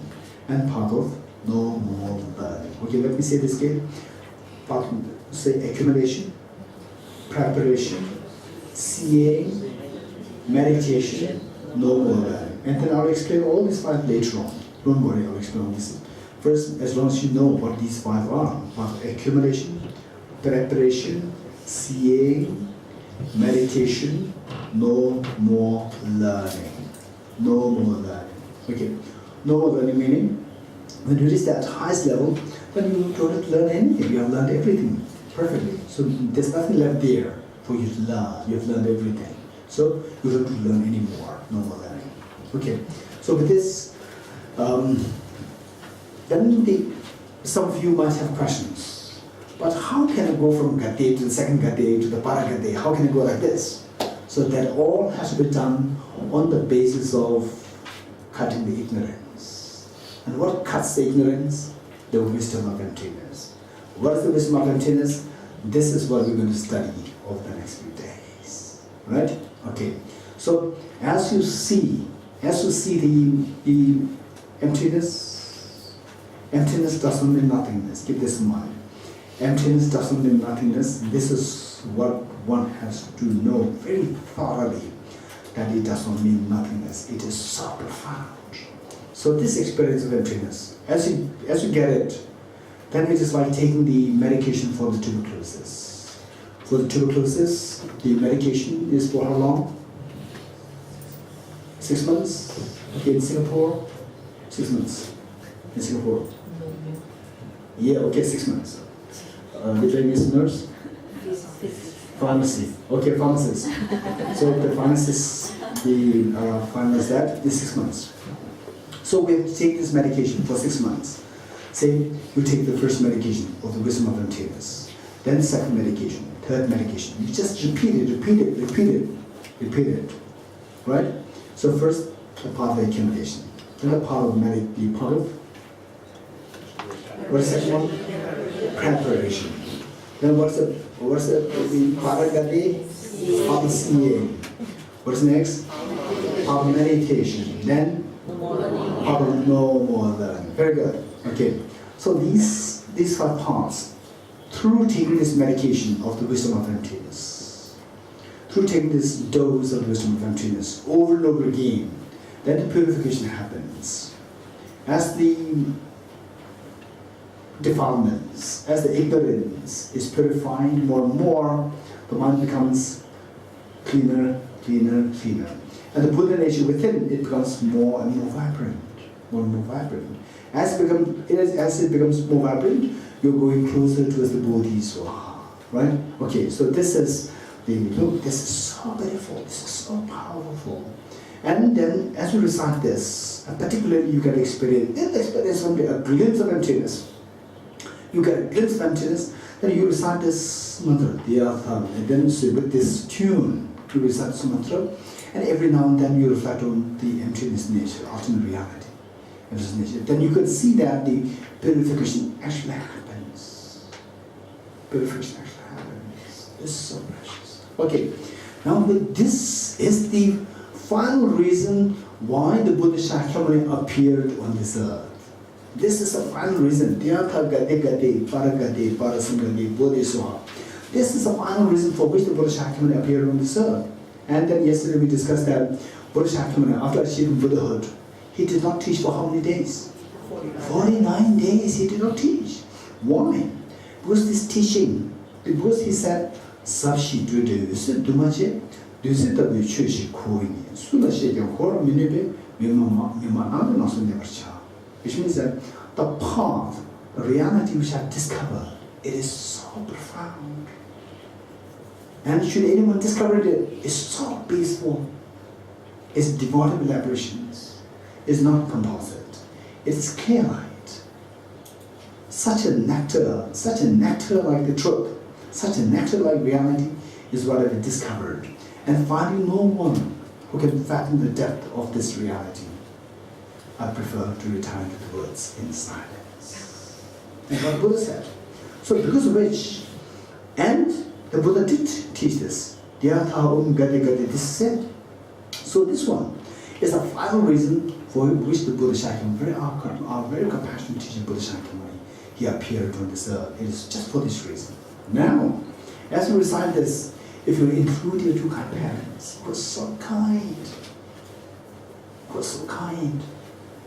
S1: And part of normal learning. Okay, let me say this again. Part of, say, accumulation, preparation, seeing, meditation, normal learning. And then I'll explain all these 5 later on. Don't worry, I'll explain all this. First, as long as you know what these 5 are, part of accumulation, preparation, seeing, meditation, no more learning. No more learning. Okay. No more learning meaning, when you reach that highest level, then you don't have to learn anything. You have learned everything perfectly. So there's nothing left there for you to learn. You have learned everything. So you don't have to learn anymore. No more learning. Okay. So with this, then some of you might have questions. But how can I go from Gate to the second Gate to the Paragate? How can I go like this? So that all has to be done on the basis of cutting the ignorance. And what cuts the ignorance? The wisdom of emptiness. What is the wisdom of emptiness? This is what we're going to study over the next few days. Right? Okay. So as you see the emptiness doesn't mean nothingness. Keep this in mind. Emptiness doesn't mean nothingness. This is what one has to know very thoroughly, that it does not mean nothingness. It is so profound. So this experience of emptiness, as you get it, then it is like taking the medication for the tuberculosis. For the tuberculosis, the medication is for how long? 6 months? Okay, in Singapore? 6 months. In Singapore? Yeah, okay, 6 months. Which one is nurse? Pharmacy. Okay, pharmacist. So the pharmacist, the pharmacist that is 6 months. So we have to take this medication for 6 months. Say you take the first medication of the wisdom of emptiness, then the second medication, third medication. You just repeat it. Right? So first the part of accumulation, then the part of what is the second one? Preparation. Then what's the Paragati? Part of seeing. What's next? Part of meditation. Then part of no more learning. Very good. Okay. So these these 5 paths through taking this medication of the wisdom of emptiness, through taking this dose of wisdom of emptiness over and over again, then the purification happens. As the defilements, as the ignorance is purified more and more, the mind becomes cleaner, cleaner, cleaner. And the Buddha nature within it becomes more and more vibrant, more and more vibrant. As it becomes more vibrant, you're going closer towards the Bodhisattva, right? Okay, so this is look, this is so beautiful, this is so powerful. And then as you recite this, particularly you can experience only a glimpse of emptiness. You get a glimpse of emptiness, then you recite this mantra, and then so with this tune, you recite this mantra, and every now and then you reflect on the emptiness nature, ultimate reality. Then you can see that the purification actually happens. Purification actually happens. This is so precious. Okay, now this is the final reason why the Buddha Shakyamuni appeared on this earth. This is the final reason. This is the final reason for which the Buddha Shakyamuni appeared on this earth. And then yesterday we discussed that Buddha Shakyamuni, after achieving Buddhahood, he did not teach for how many days? 49 days he did not teach. Why? Because this teaching, because he said, Sabshi Dudu, Dumache, Duzitabu Chushi Koini, Sudashi Yakora Minibe, Mimananda Nasu Nevercha. Which means that the path, the reality which I discovered, it is so profound. And should anyone discover it, it's so peaceful. It's devoid of elaborations. It's not composite. It's clear light. Such a nectar like the truth, such a nectar like reality is what I've discovered. And finding no one who can fathom the depth of this reality, I prefer to return to the woods in silence. And what Buddha said. So because of which, and the Buddha did teach this. This is said. So this one is the final reason for which the Buddha Shakyamuni, our very compassionate teacher Buddha Shakyamuni, he appeared on this earth. It is just for this reason. Now, as we recite this, if you include your 2 kind parents, who are so kind, who are so kind.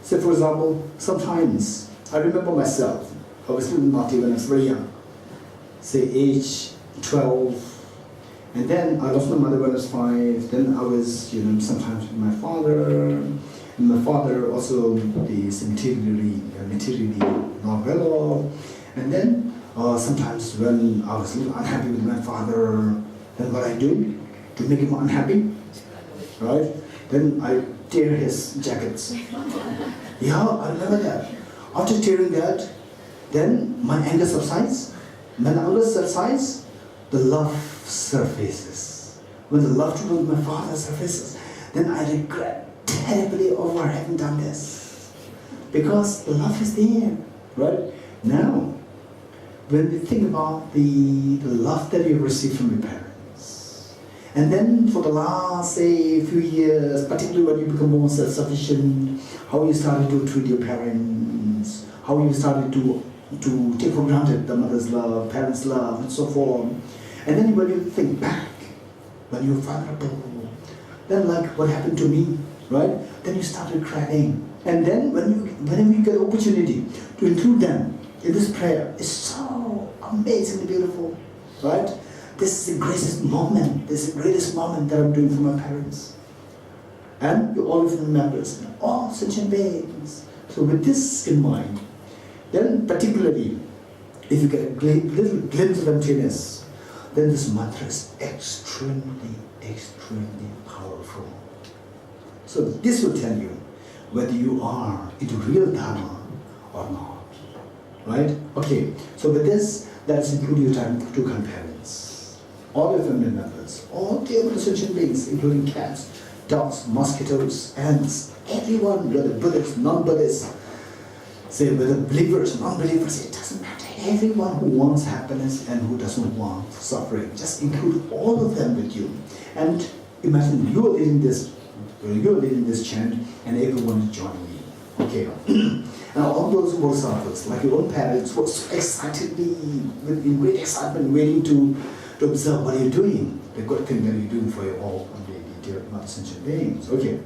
S1: So for example, sometimes, I remember myself, I was still naughty when I was very young, say age 12, and then I lost my mother when I was 5, then I was, sometimes with my father, and my father also is materially not well, and then sometimes when I was a little unhappy with my father, then what I do to make him unhappy, right? Then I tear his jackets. Yeah, I remember that. After tearing that, then my anger subsides. When the anger subsides, the love surfaces. When the love towards my father surfaces, then I regret terribly over having done this. Because the love is there, right? Now, when we think about the love that you receive from your parents, and then for the last, say, few years, particularly when you become more self-sufficient, how you started to treat your parents, how you started to take for granted the mother's love, parents' love, and so forth. And then when you think back, when you're vulnerable, then like what happened to me, right? Then you started crying. And then whenever you get an opportunity to include them in this prayer, it's so amazingly beautiful, right? This is the greatest moment. This is the greatest moment that I'm doing for my parents. And all of the members, all sentient beings. So with this in mind, then particularly, if you get a little glimpse of emptiness, then this mantra is extremely, extremely powerful. So this will tell you whether you are into real Dharma or not. Right? Okay, so with this, let's include your 2 kind parents, all your family members, all the sentient beings, including cats, dogs, mosquitoes, ants, everyone, whether Buddhists, non-Buddhists, say whether believers, non-believers, it doesn't matter. Everyone who wants happiness and who doesn't want suffering, just include all of them with you. And imagine you're leading this chant and everyone is joining you. Okay. And all those bodhisattvas, like your own parents, were so excitedly, in great excitement, waiting to observe what you're doing, the good thing that you're doing for your all dear non-sentient beings. Okay.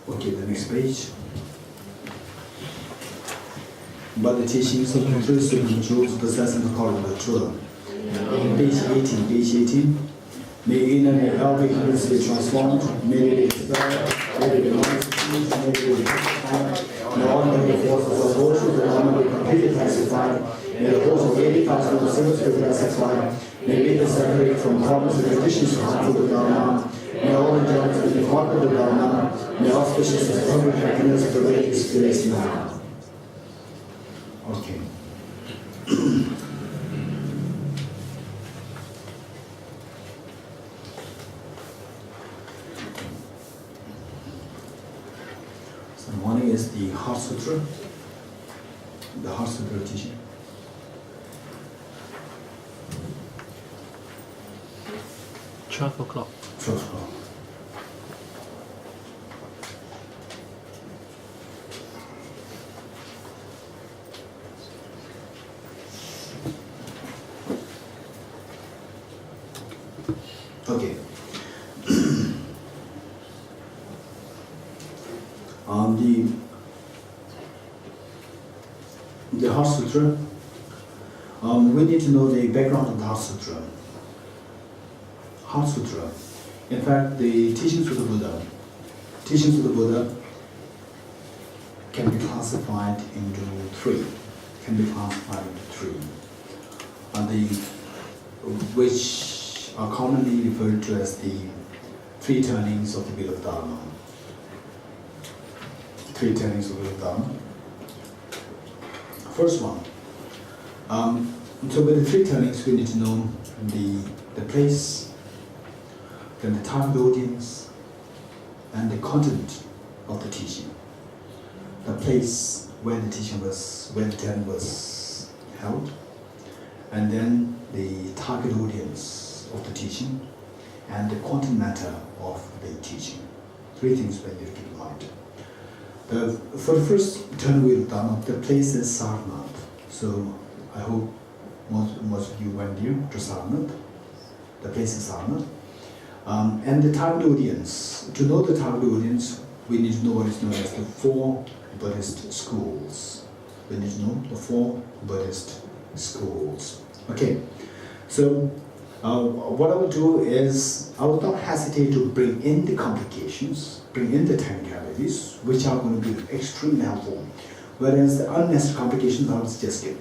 S1: Okay, the next page. By the teachings of the first Jews possessing the call of the truth. Page 18. May inner and outer humans be transformed, may they be expelled, may they be non-suffused, may they be pacified, may all the forces of worship and honor be completely pacified, may the host of 80,000 of service be pacified, may we be separated from problems and conditions of harmful Dharma, may all enjoyments be departed of the Dharma, may auspicious and perfect happiness pervade experience now. Okay. So one is the Heart Sutra, the Heart Sutra teaching.
S2: $12 o'clock.
S1: 12 o'clock. Okay. The Heart Sutra, we need to know the background of the Heart Sutra. Heart Sutra, in fact, the teachings of the Buddha can be classified into three. Which are commonly referred to as the three turnings of the wheel of Dharma. Three turnings of the wheel of Dharma. First one. So with the three turnings, we need to know the place, then the target audience, and the content of the teaching. The place where the turning was held, and then the target audience of the teaching, and the content matter of the teaching. Three things we need to keep in mind. For the first turn wheel of Dharma, the place is Sarnath. So I hope most of you went there to Sarnath. The place is Sarnath. And the target audience. To know the target audience, we need to know what is known as the four Buddhist schools. We need to know the four Buddhist schools. Okay. So what I will do is I will not hesitate to bring in the complications, bring in the technicalities, which are going to be extremely helpful. Whereas the unnecessary complications I will just skip.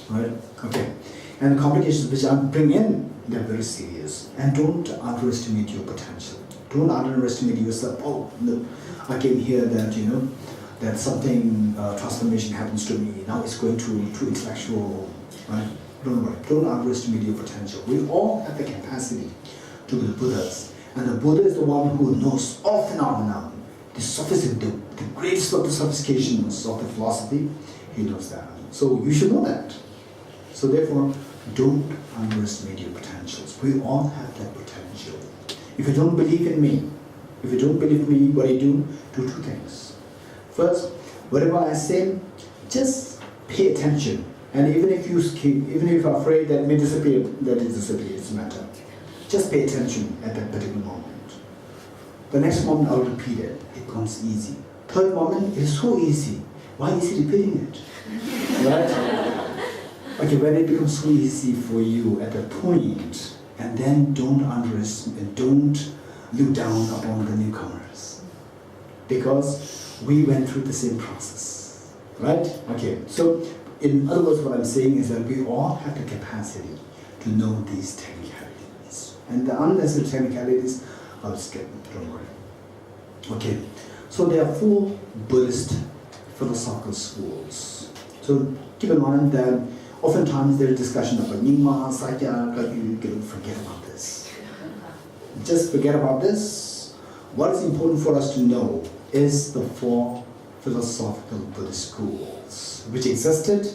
S1: Right? Okay. And the complications which I bring in, they're very serious. And don't underestimate your potential. Don't underestimate yourself. Oh, look, I came here that, that something, transformation happens to me. Now it's going to intellectual, right? Don't worry. Don't underestimate your potential. We all have the capacity to be Buddhas. And the Buddha is the one who knows all phenomena, the greatest of the sophistications of the philosophy. He knows that. So you should know that. So therefore, don't underestimate your potentials. We all have that potential. If you don't believe in me, what I do two things. First, whatever I say, just pay attention. And even if you're afraid that it may disappear, that it disappears, it doesn't matter. Just pay attention at that particular moment. The next moment I'll repeat it. It comes easy. Third moment, it is so easy. Why is he repeating it? Right? Okay, when it becomes so easy for you at that point, and then don't underestimate, don't look down upon the newcomers. Because we went through the same process. Right? Okay, so in other words, what I'm saying is that we all have the capacity to know these technicalities. And the unnecessary technicalities, I'll skip, don't worry. Okay, so there are 4 Buddhist philosophical schools. So keep in mind that oftentimes there's discussion about Nyingma, Sakya, you can forget about this. Just forget about this. What is important for us to know is the 4 philosophical Buddhist schools, which existed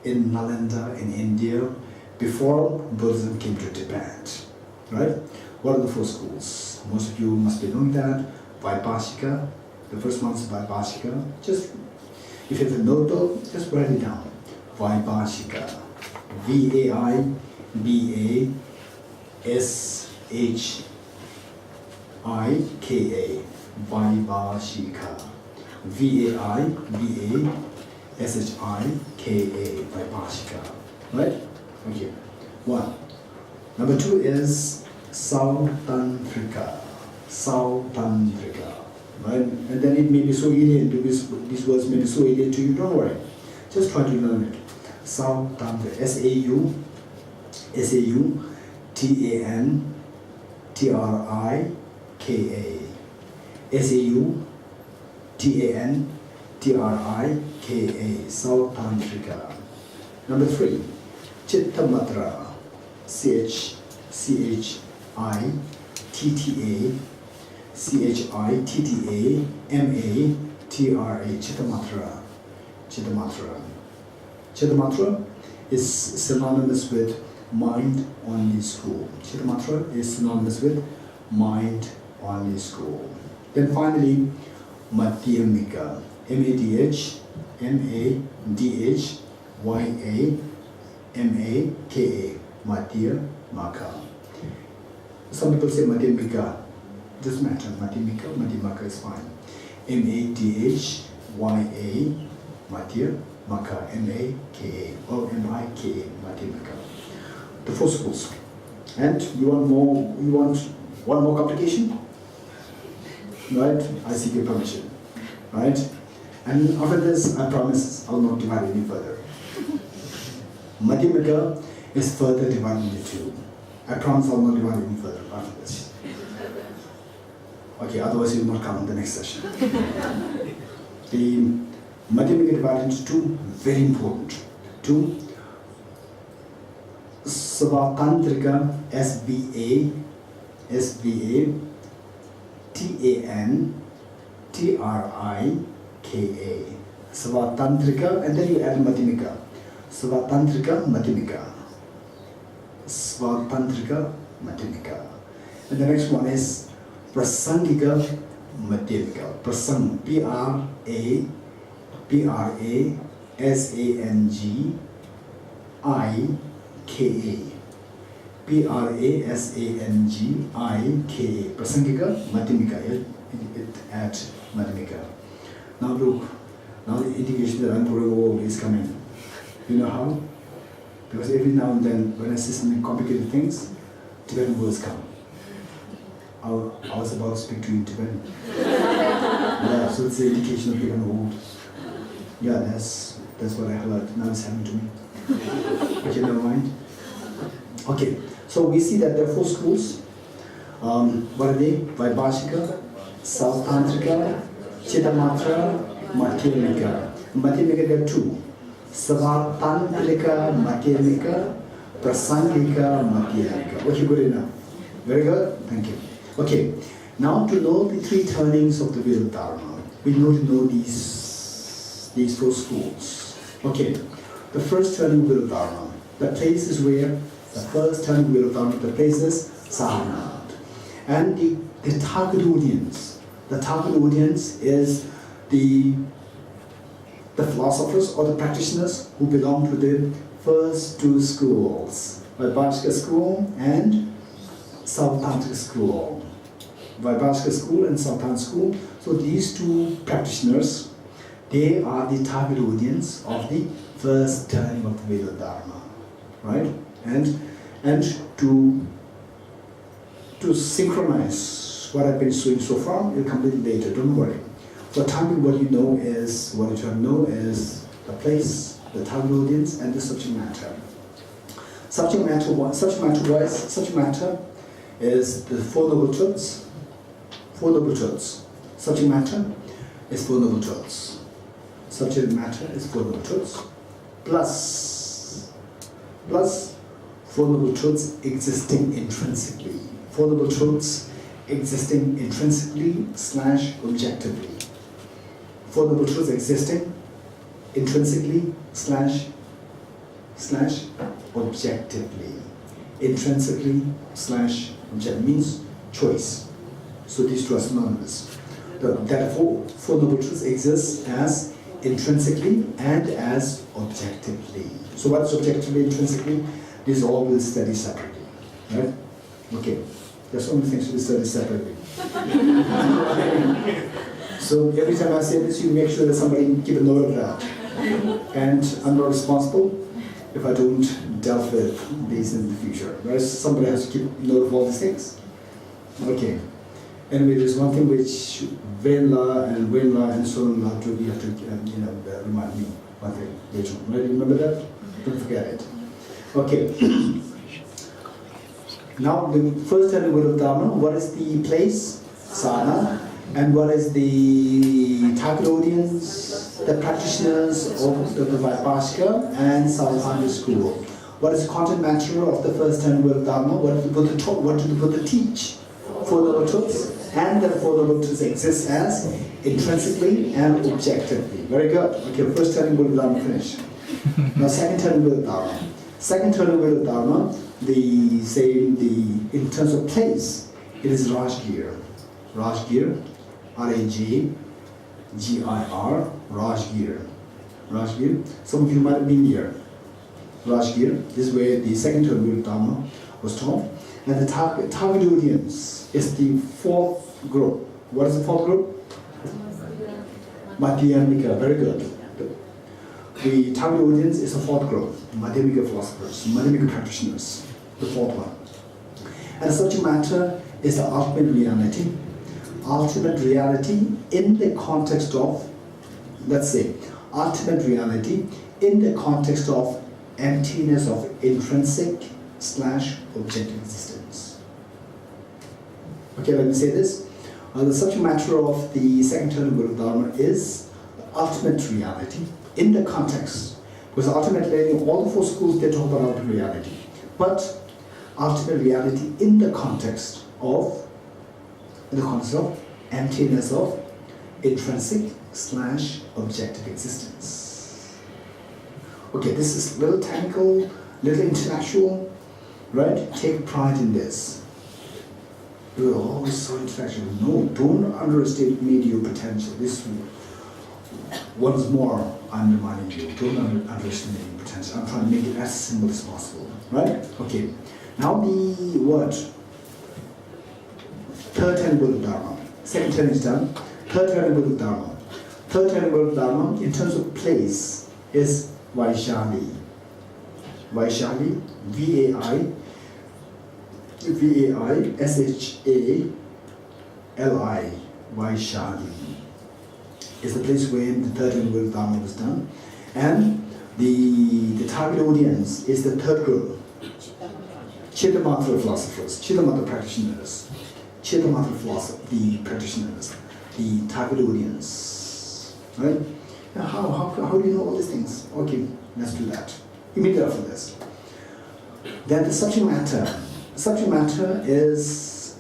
S1: in Nalanda in India before Buddhism came to Tibet. Right? What are the 4 schools? Most of you must be knowing that. Vaibhashika, the first one is Vaibhashika. Just, if you have a notebook, just write it down. Vaibhashika. Vaibhashika. Vaibhashika. Vaibhashika. Right? Okay. 1. Number 2 is Sautantrika. Sautantrika. Right? And then it may be so alien to these words may be so alien to you, don't worry. Just try to learn it. Sautantrika. Sautantrika. Sautantrika. Sautantrika. Number 3. Chittamatra. Chitta. Chittamatra. Chittamatra. Chittamatra is synonymous with mind-only school. Chittamatra is synonymous with mind-only school. Then finally, Madhyamika. Madhyamaka. Madhyamaka. Some people say Madhyamika. Doesn't matter. Madhyamaka is fine. Madhyamaka. Madhyamaka. Or Mika. Madhyamaka. The 4 schools. And you want one more complication? Right? I seek your permission. Right? And after this, I promise I will not divide any further. Madhyamaka is further divided into 2. I promise I will not divide any further after this. Okay, otherwise you will not come in the next session. The Madhyamaka divided into 2, very important. 2. Svatantrika, Svatantrika. Svatantrika, and then you add Madhyamaka. Svatantrika, Madhyamaka. Svatantrika, Madhyamaka. And the next one is Prasangika Madhyamaka. Prasang, Prasangika. Prasangika. Prasangika Madhyamaka. It at Madhyamaka. Now look, now the indication that I'm going over is coming. You know how? Because every now and then, when I say some complicated things, Tibetan words come. I was about to speak to you in Tibetan. Yeah, so it's the indication of becoming old. Yeah, that's what I heard. Now it's happening to me. Okay, never mind. Okay, so we see that there are 4 schools. What are they? Vaibhashika, Sautantrika, Chittamatra, Madhyamika. Madhyamika, there are 2. Savatantrika, Madhyamika, Prasangika, Madhyamika. Okay, good enough. Very good. Thank you. Okay, now to know the 3 turnings of the wheel of Dharma, we need to know these 4 schools. Okay, the first turning wheel of Dharma. The place is where the first turning wheel of Dharma. The place is Sarnath. And the target audience. The target audience is the philosophers or the practitioners who belong to the first 2 schools, Vaibhashika school and Sautantrika school. Vaibhashika school and Sautantrika school. So these 2 practitioners, they are the target audience of the first turning of the wheel of Dharma, right? And to synchronize what I've been doing so far, it'll come a little later. Don't worry. For time being, what you know is the place, the target audience, and the subject matter. Subject matter is the 4 noble truths. 4 noble truths. Subject matter is 4 noble truths. Subject matter is 4 noble truths. Plus 4 noble truths existing intrinsically. 4 noble truths existing intrinsically / objectively. 4 noble truths existing intrinsically / objectively. Intrinsically / objective means choice. So these 2 are synonymous. Therefore, 4 noble truths exist as intrinsically and as objectively. So what is objectively, intrinsically? These all will study separately, right? Okay, there's only things to be studied separately. So every time I say this, you make sure that somebody keep a note of that. And I'm not responsible if I don't delve with these in the future. Whereas somebody has to keep note of all these things. Okay. Anyway, there's one thing which Wenla and Sonla have to remind me. One thing later on. Right? Remember that? Don't forget it. Okay. Now the first turning wheel of Dharma. What is the place? Sarnath. And what is the target audience? The practitioners of the Vaibhashika and Sautantrika school. What is the content matter of the first turning wheel of Dharma? What did the Buddha teach? 4 noble truths. And the 4 noble truths exist as intrinsically and objectively. Very good. Okay, first turning wheel of Dharma finished. Now second turning wheel of Dharma. Second turning wheel of Dharma, in terms of place, it is Rajgir. Rajgir, R-A-J-G-I-R, Rajgir. Rajgir. Some of you might have been here. Rajgir, this is where the second turning wheel of Dharma was taught. And the target audience is the 4th group. What is the 4th group? Madhyamika. Very good. The target audience is the 4th group. Madhyamika philosophers, Madhyamika practitioners. The 4th one. And the subject matter is the ultimate reality. Ultimate reality in the context of, let's say, ultimate reality in the context of emptiness of intrinsic / objective existence. Okay, let me say this. The subject matter of the second turning wheel of Dharma is the ultimate reality in the context. Because ultimately, all the 4 schools, they talk about ultimate reality. But ultimate reality in the context of emptiness of intrinsic / objective existence. Okay, this is a little technical, little intellectual, right? Take pride in this. You're always so intellectual. No, don't underestimate your potential. This once more, I'm reminding you, don't underestimate your potential. I'm trying to make it as simple as possible, right? Okay. Now the word. Third turning wheel of Dharma. Second turning is done. Third turning wheel of Dharma. Third turning wheel of Dharma, in terms of place, is Vaishali. Vaishali, Vaishali, Vaishali is the place where the third Guru Dharma was done. And the target audience is the third guru, Chitamatra philosophers, Chitamatra practitioners, Chitamatra philosophers, the practitioners, the target audience. Right? Now how do you know all these things? Okay, let's do that. Immediately after this. Then the subject matter. The subject matter is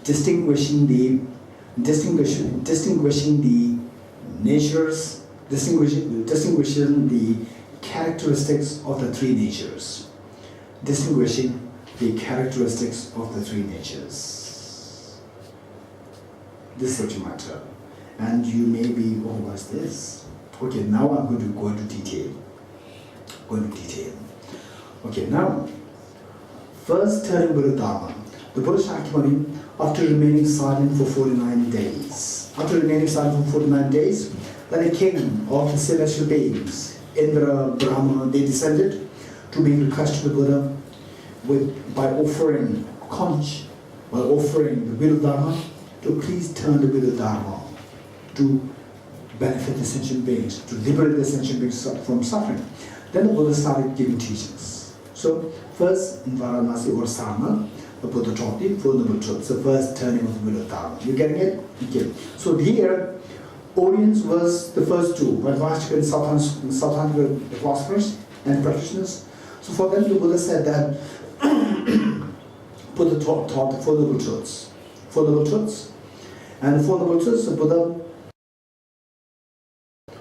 S1: distinguishing the natures, distinguishing the characteristics of the three natures. Distinguishing the characteristics of the three natures. This is subject matter. And you may be, oh, what's this? Okay, now I'm going to go into detail. Okay, now, first turning Buddha Dharma. The Buddha Shakyamuni, after remaining silent for 49 days. Then a king of the celestial beings, Indra, Brahma, they descended to make request to the Buddha by offering conch, by offering the Buddha Dharma, to please turn the Buddha Dharma to benefit the sentient beings, to liberate the sentient beings from suffering. Then the Buddha started giving teachings. So, first in Varanasi or Sarna, the Buddha taught the Four Noble Truths, the first turning of the Buddha Dharma. You getting it? Okay. So here, audience was the first two, Vaishnav and Sautrantika philosophers and practitioners. So for them, the Buddha said that Buddha taught the Four Noble Truths. And the Four Noble Truths, the Buddha,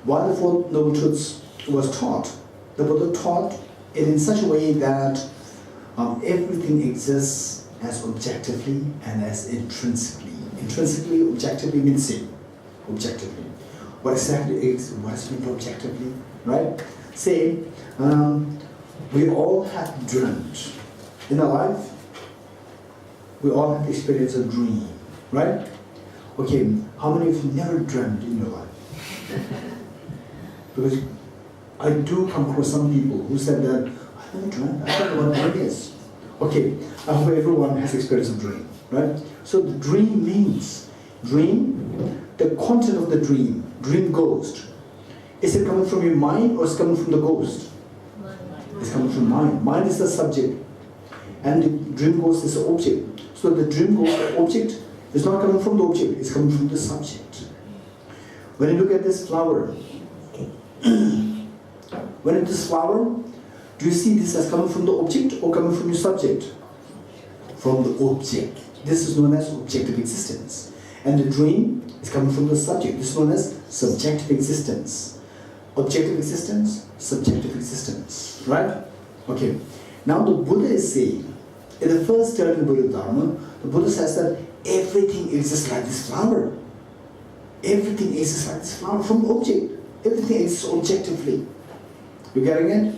S1: while the Four Noble Truths was taught, the Buddha taught it in such a way that everything exists as objectively and as intrinsically. Intrinsically, objectively means same. Objectively. What exactly is what is meant objectively? Right? Say, we all have dreamt. In our life, we all have the experience of dream. Right? Okay, how many of you never dreamt in your life? Because I do come across some people who said that, I never dreamt, I don't know what dream is. Okay, I hope everyone has experience of dream, right? So the dream means, the content of the dream ghost. Is it coming from your mind or is it coming from the ghost? It's coming from mind. Mind is the subject and the dream ghost is the object. So the dream ghost, the object, is not coming from the object, it's coming from the subject. When you look at this flower, when it is flower, do you see this as coming from the object or coming from your subject? From the object. This is known as objective existence. And the dream is coming from the subject. This is known as subjective existence. Objective existence, subjective existence. Right? Okay. Now the Buddha is saying, in the first turning Buddha Dharma, the Buddha says that everything exists like this flower. Everything exists like this flower from object. Everything exists objectively. You getting it?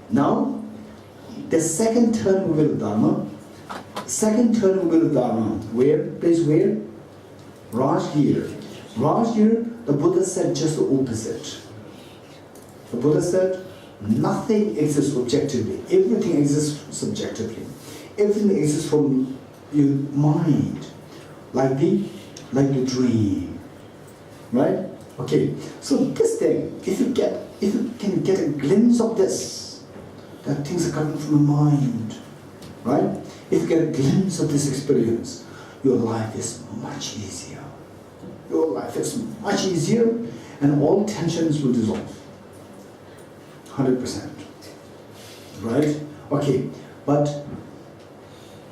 S1: Now, the second turn of Buddha Dharma, place where? Rajgir. Rajgir, the Buddha said just the opposite. The Buddha said, nothing exists objectively. Everything exists subjectively. Everything exists from your mind, like the dream. Right? Okay. So this thing, if you can get a glimpse of this, that things are coming from the mind, right? If you get a glimpse of this experience, your life is much easier. Your life is much easier and all tensions will dissolve. 100%. Right? Okay, but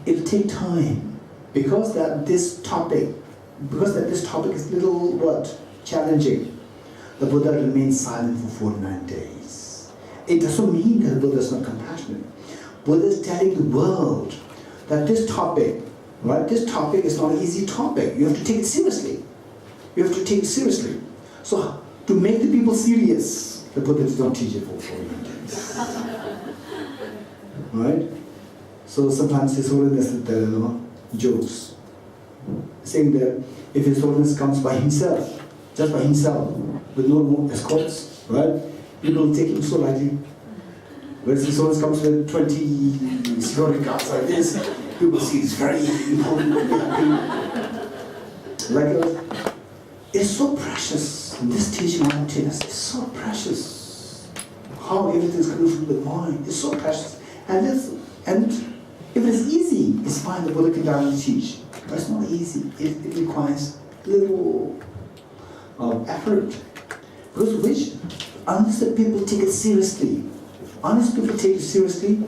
S1: it'll take time because this topic is little challenging. The Buddha remains silent for 49 days. It doesn't mean that the Buddha is not compassionate. Buddha is telling the world that this topic, right? This topic is not an easy topic. You have to take it seriously. So to make the people serious, the Buddha does not teach it for 49 days. Right? So sometimes His Holiness jokes, saying that if His Holiness comes by himself, just by himself, with no more escorts, right? People take him so lightly. Whereas if someone comes with 20 security guards like this, people see it's very important. Like, it's so precious. This teaching on emptiness is so precious. How everything is coming from the mind is so precious. And if it is easy, it's fine. The Buddha can directly teach. But it's not easy. It requires little effort. Because which, unless the people take it seriously, unless people take it seriously,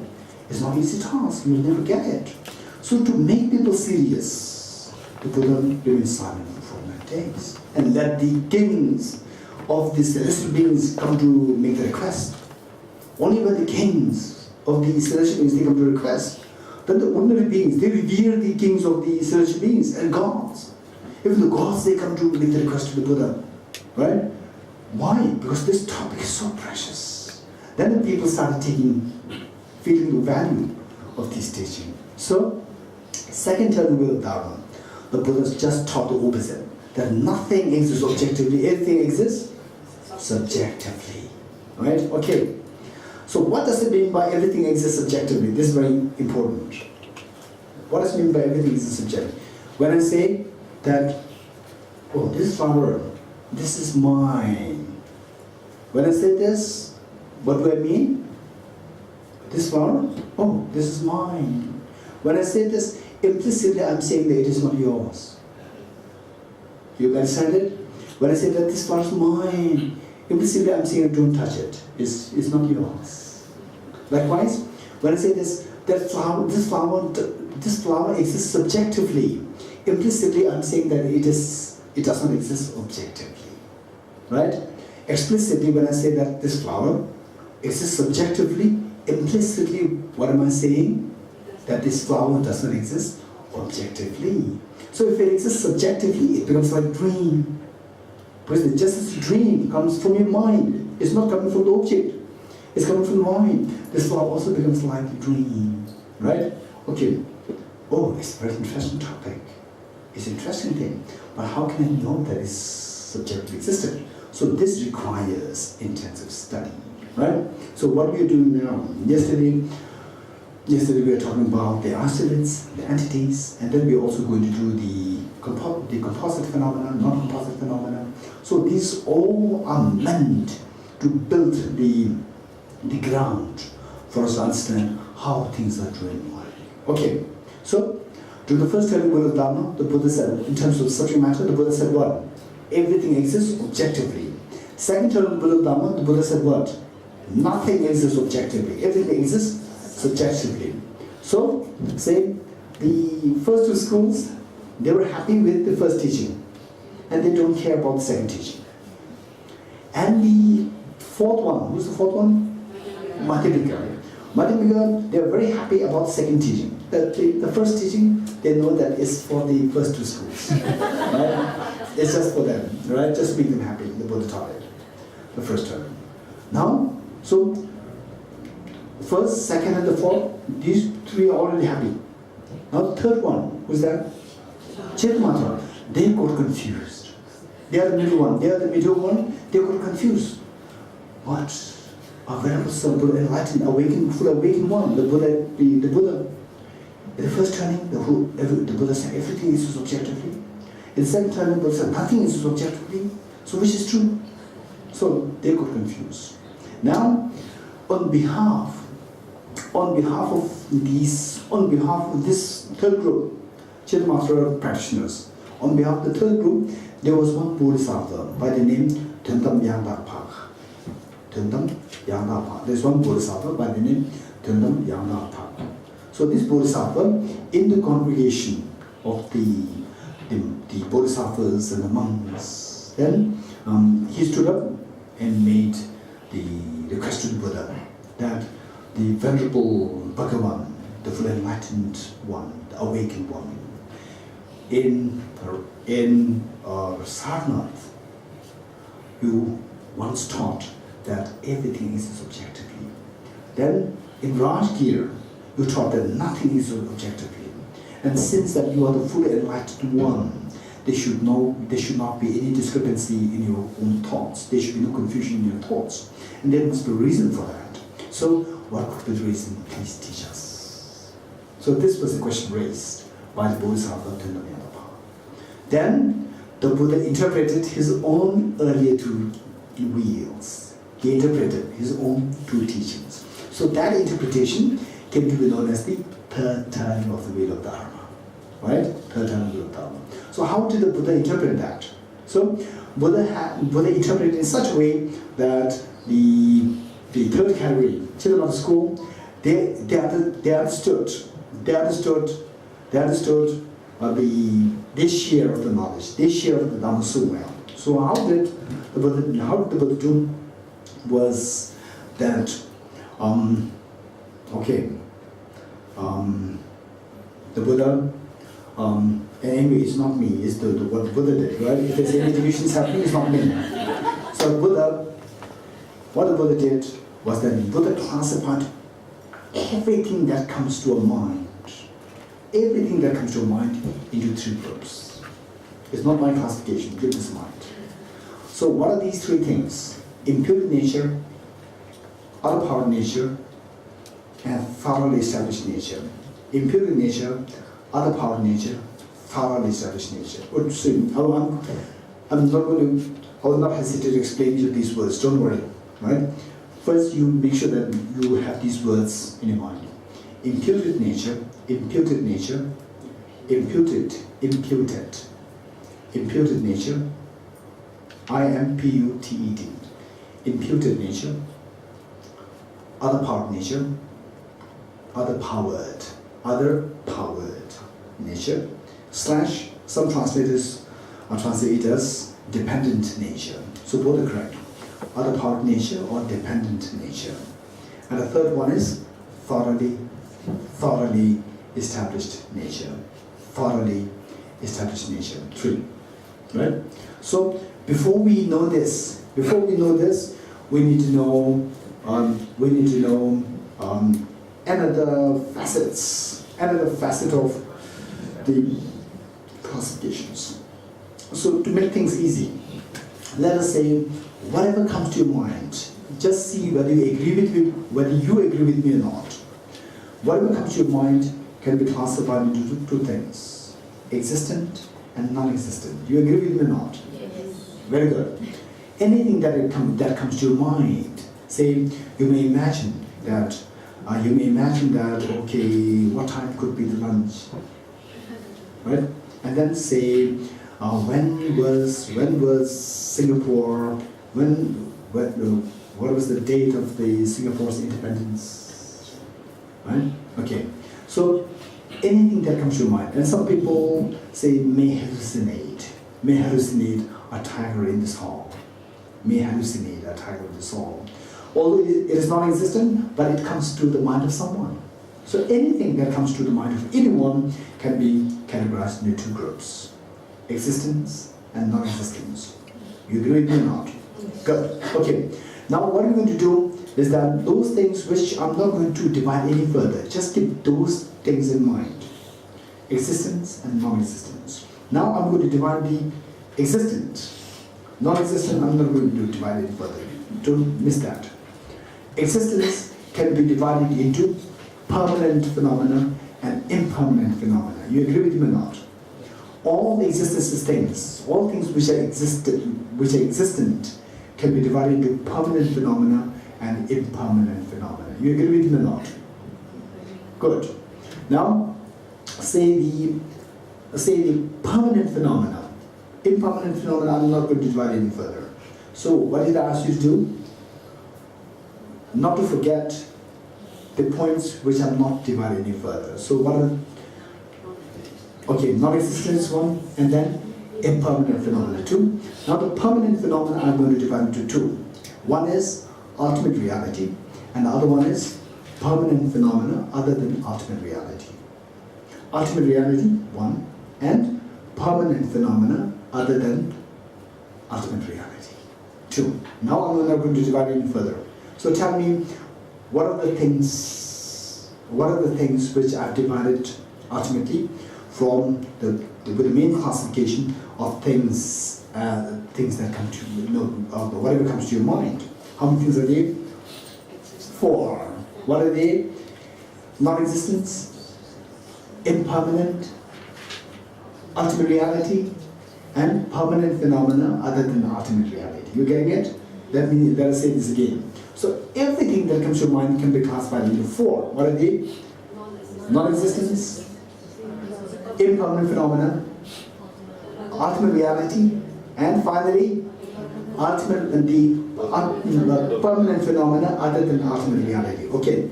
S1: it's not an easy task. You will never get it. So to make people serious, the Buddha remained silent for 9 days and let the kings of the celestial beings come to make the request. Only when the kings of the celestial beings they come to request, then the ordinary beings they revere the kings of the celestial beings and gods. Even the gods they come to make the request to the Buddha, right? Why? Because this topic is so precious. Then the people started feeling the value of this teaching. So, second term will Dharma. The Buddha just taught the opposite, that nothing exists objectively, everything exists subjectively. Right? Okay. So what does it mean by everything exists subjectively? This is very important. What does it mean by everything exists subjectively? When I say that, oh, this flower, this is mine. When I say this, what do I mean? This flower, oh, this is mine. When I say this, implicitly I'm saying that it is not yours. You understand it? When I say that this flower is mine, implicitly I'm saying don't touch it. It's not yours. Likewise, when I say this flower exists subjectively, implicitly I'm saying that it does not exist objectively. Right? Explicitly, when I say that this flower exists subjectively, implicitly, what am I saying? That this flower does not exist objectively. So if it exists subjectively, it becomes like dream. Because just as dream comes from your mind, it's not coming from the object. It's coming from the mind. This flower also becomes like a dream. Right? Okay. Oh, it's a very interesting topic. It's an interesting thing. But how can I know that it's subjectively existent? So this requires intensive study. Right? So what we are doing now, yesterday we were talking about the isolates, the entities, and then we're also going to do the composite phenomena, non-composite phenomena. So these all are meant to build the ground for us to understand how things are doing. Okay, so during the first telling of Dharma, the Buddha said, in terms of subject matter, the Buddha said what? Everything exists objectively. Second telling of Dharma, the Buddha said what? Nothing exists objectively. Everything exists subjectively. So, say, the first two schools, they were happy with the first teaching, and they don't care about the second teaching. And the fourth one, who's the fourth one? Madhyamika, they are very happy about the second teaching. The first teaching, they know that it's for the first two schools. Right? It's just for them, right? Just make them happy, the Buddha taught it, the first term. Now, so, first, second, and the fourth, these three are already happy. Now the third one, who's that? Chitmatra. They got confused. They are the middle one. They are the middle one. They got confused. What? A venerable son, Buddha, enlightened, awakened, full awakened one. The Buddha. In the first turning, the Buddha said everything is objectively. In the second turning, the Buddha said nothing is objectively. So which is true? So they got confused. Now, on behalf of this third group, Chitmatra practitioners, on behalf of the third group, there was one Bodhisattva by the name Tundam Yangdakpa. There's one Bodhisattva by the name Tundam Yangdakpa. So this Bodhisattva, in the congregation of the Bodhisattvas and the monks, then he stood up and made the request to the Buddha that the Venerable Bhagavan, the full enlightened one, the awakened one, in Sarnath, who once taught that everything is subjectively. Then in Rajgir, you taught that nothing is objectively. And since that you are the fully enlightened one, there should not be any discrepancy in your own thoughts. There should be no confusion in your thoughts. And there must be a reason for that. So what could be the reason? Please teach us. So this was the question raised by the Bodhisattva Damdul-la. Then the Buddha interpreted his own earlier two wheels. He interpreted his own two teachings. So that interpretation came to be known as the third turning of the wheel of Dharma. Right? Third turning of the wheel of Dharma. So how did the Buddha interpret that? So Buddha interpreted in such a way that the third category, children of the school, they understood this share of the knowledge, this share of the Dhamma so well. So how did the Buddha do was that the Buddha anyway, it's not me, it's what the Buddha did, right? If there's any divisions happening, it's not me. So what the Buddha did was that the Buddha classified everything that comes to a mind, into three groups. It's not my classification, keep this in mind. So what are these three things? Imputed nature, other power nature, and thoroughly established nature. Imputed nature, other power nature, thoroughly established nature. I will not hesitate to explain each of these words, don't worry. Right? First, you make sure that you have these words in your mind. Imputed nature, imputed nature, imputed nature, I-M-P-U-T-E-D, imputed nature, other powered nature, other powered nature, / some translators translate it as dependent nature. So both are correct. Other powered nature or dependent nature. And the third one is thoroughly established nature. Thoroughly established nature. 3. Right? So before we know this, we need to know another facet of the classifications. So to make things easy, let us say whatever comes to your mind, just see whether you agree with me or not. Whatever comes to your mind can be classified into two things: existent and non-existent. You agree with me or not? Yes. Very good. Anything that comes to your mind, say you may imagine that okay, what time could be the lunch, right? And then say when was Singapore? What was the date of the Singapore's independence? Right? Okay. So anything that comes to your mind, and some people say may hallucinate a tiger in this hall. Although it is non-existent, but it comes to the mind of someone. So anything that comes to the mind of anyone can be categorized into two groups: existence and non-existence. You agree with me or not? Good. Okay. Now what we're going to do is that those things which I'm not going to divide any further, just keep those things in mind: existence and non-existence. Now I'm going to divide the existent. Non-existent, I'm not going to divide it further. Don't miss that. Existence can be divided into permanent phenomena and impermanent phenomena. You agree with me or not? All the existences things, all things which are existent, can be divided into permanent phenomena and impermanent phenomena. You agree with me or not? Good. Now, say the permanent phenomena. Impermanent phenomena, I'm not going to divide any further. So, what did I ask you to do? Not to forget the points which are not divided any further. So, what are non-existence 1, and then impermanent phenomena 2. Now, the permanent phenomena I'm going to divide into 2. One is ultimate reality, and the other one is permanent phenomena other than ultimate reality. Ultimate reality 1, and permanent phenomena other than ultimate reality 2. Now I'm not going to divide it any further. So tell me, what are the things which I've divided ultimately? from with the main classification of things that come to whatever comes to your mind. How many things are there? 4. What are they? Non-existence, impermanent, ultimate reality, and permanent phenomena other than ultimate reality. You getting it? Let us say this again. So everything that comes to your mind can be classified into 4. What are they? Non-existence, impermanent phenomena, ultimate reality, and finally, the permanent phenomena other than ultimate reality. Okay.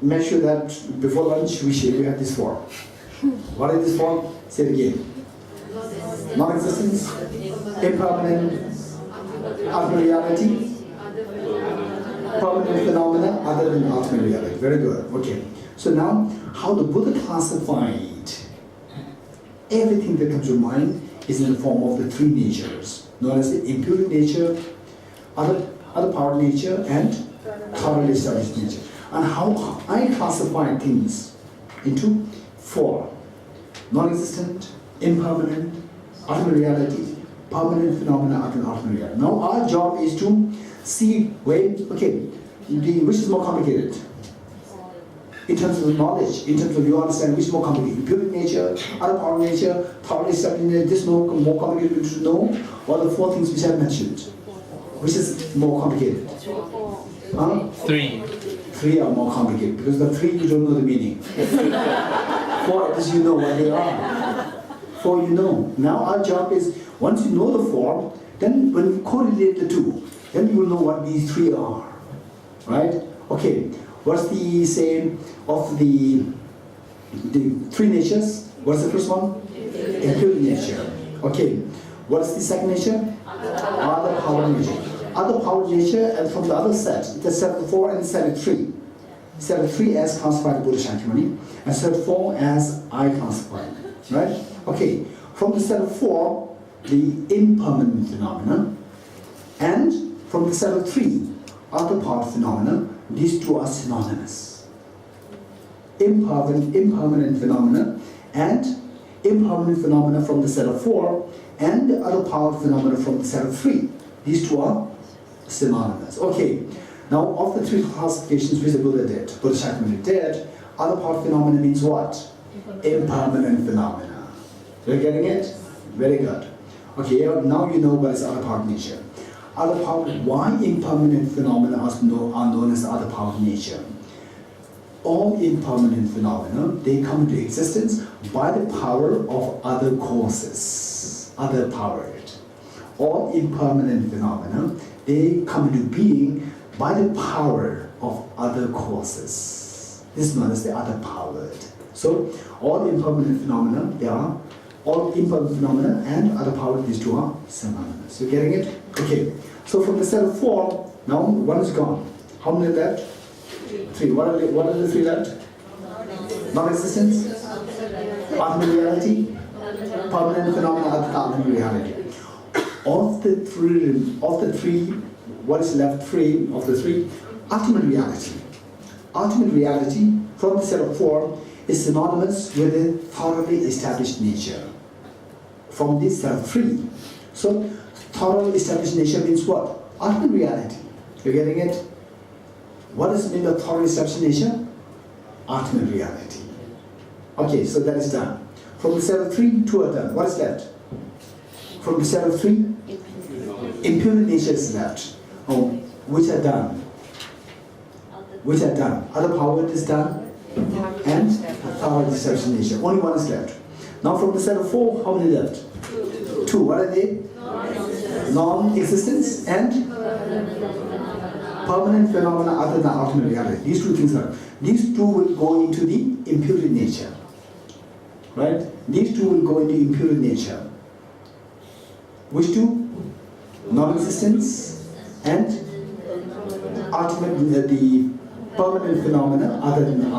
S1: Make sure that before lunch we have this 4. What is this 4? Say it again. Non-existence, impermanent, ultimate reality, permanent phenomena other than ultimate reality. Very good. Okay. So now, how the Buddha classified everything that comes to mind is in the form of the 3 natures, known as the impure nature, other power nature, and thoroughly established nature. And how I classify things into 4: non-existent, impermanent, ultimate reality, permanent phenomena other than ultimate reality. Now our job is to see which is more complicated. In terms of the knowledge, in terms of you understand which is more complicated, impure nature, other power nature, thoroughly established nature, this is more complicated to know, or the 4 things which I mentioned. Which is more complicated?
S2: 3.
S1: 3 are more complicated because the 3 you don't know the meaning. 4 at least you know what they are. 4 you know. Now our job is, once you know the 4, then when you correlate the 2, then you will know what these 3 are. Right? Okay. What's the same of the 3 natures? What's the first one? Impure nature. Okay. What's the second nature? Other power nature. Other power nature, and from the other set, the set of 4 and set of 3. Set of 3 as classified Buddha Shakyamuni, and set of 4 as I classified. Right? Okay. From the set of 4, the impermanent phenomena, and from the set of 3, other power phenomena, these 2 are synonymous. Impermanent phenomena and impermanent phenomena from the set of 4 and the other power phenomena from the set of 3. These 2 are synonymous. Okay. Now of the 3 classifications which the Buddha did, Buddha Shakyamuni did, other power phenomena means what? Impermanent phenomena. You're getting it? Very good. Okay, now you know what is other power nature. Other power, why impermanent phenomena are known as other power nature? All impermanent phenomena, they come into existence by the power of other causes, other power. All impermanent phenomena, they come into being by the power of other causes. This is known as the other powered. So all impermanent phenomena, they are all impermanent phenomena and other powered, these 2 are synonymous. You getting it? Okay. So from the set of 4, now 1 is gone. How many left? 3. What are the 3 left? Non-existence, ultimate reality, permanent phenomena other than ultimate reality. Of the three, what is left? 3 of the 3, ultimate reality. Ultimate reality from the set of 4 is synonymous with a thoroughly established nature. From this set of 3. So thoroughly established nature means what? Ultimate reality. You're getting it? What does it mean by thoroughly established nature? Ultimate reality. Okay, so that is done. From the set of 3, 2 are done. What is left? From the set of 3, impure nature is left. Which are done? Which are done? Other power is done, and thoroughly established nature. Only 1 is left. Now from the set of 4, how many left? 2. What are they? Non-existence and permanent phenomena other than ultimate reality. These 2 things are. These 2 will go into the impure nature. Right? These 2 will go into impure nature. Which 2? Non-existence and ultimate, the permanent phenomena other than the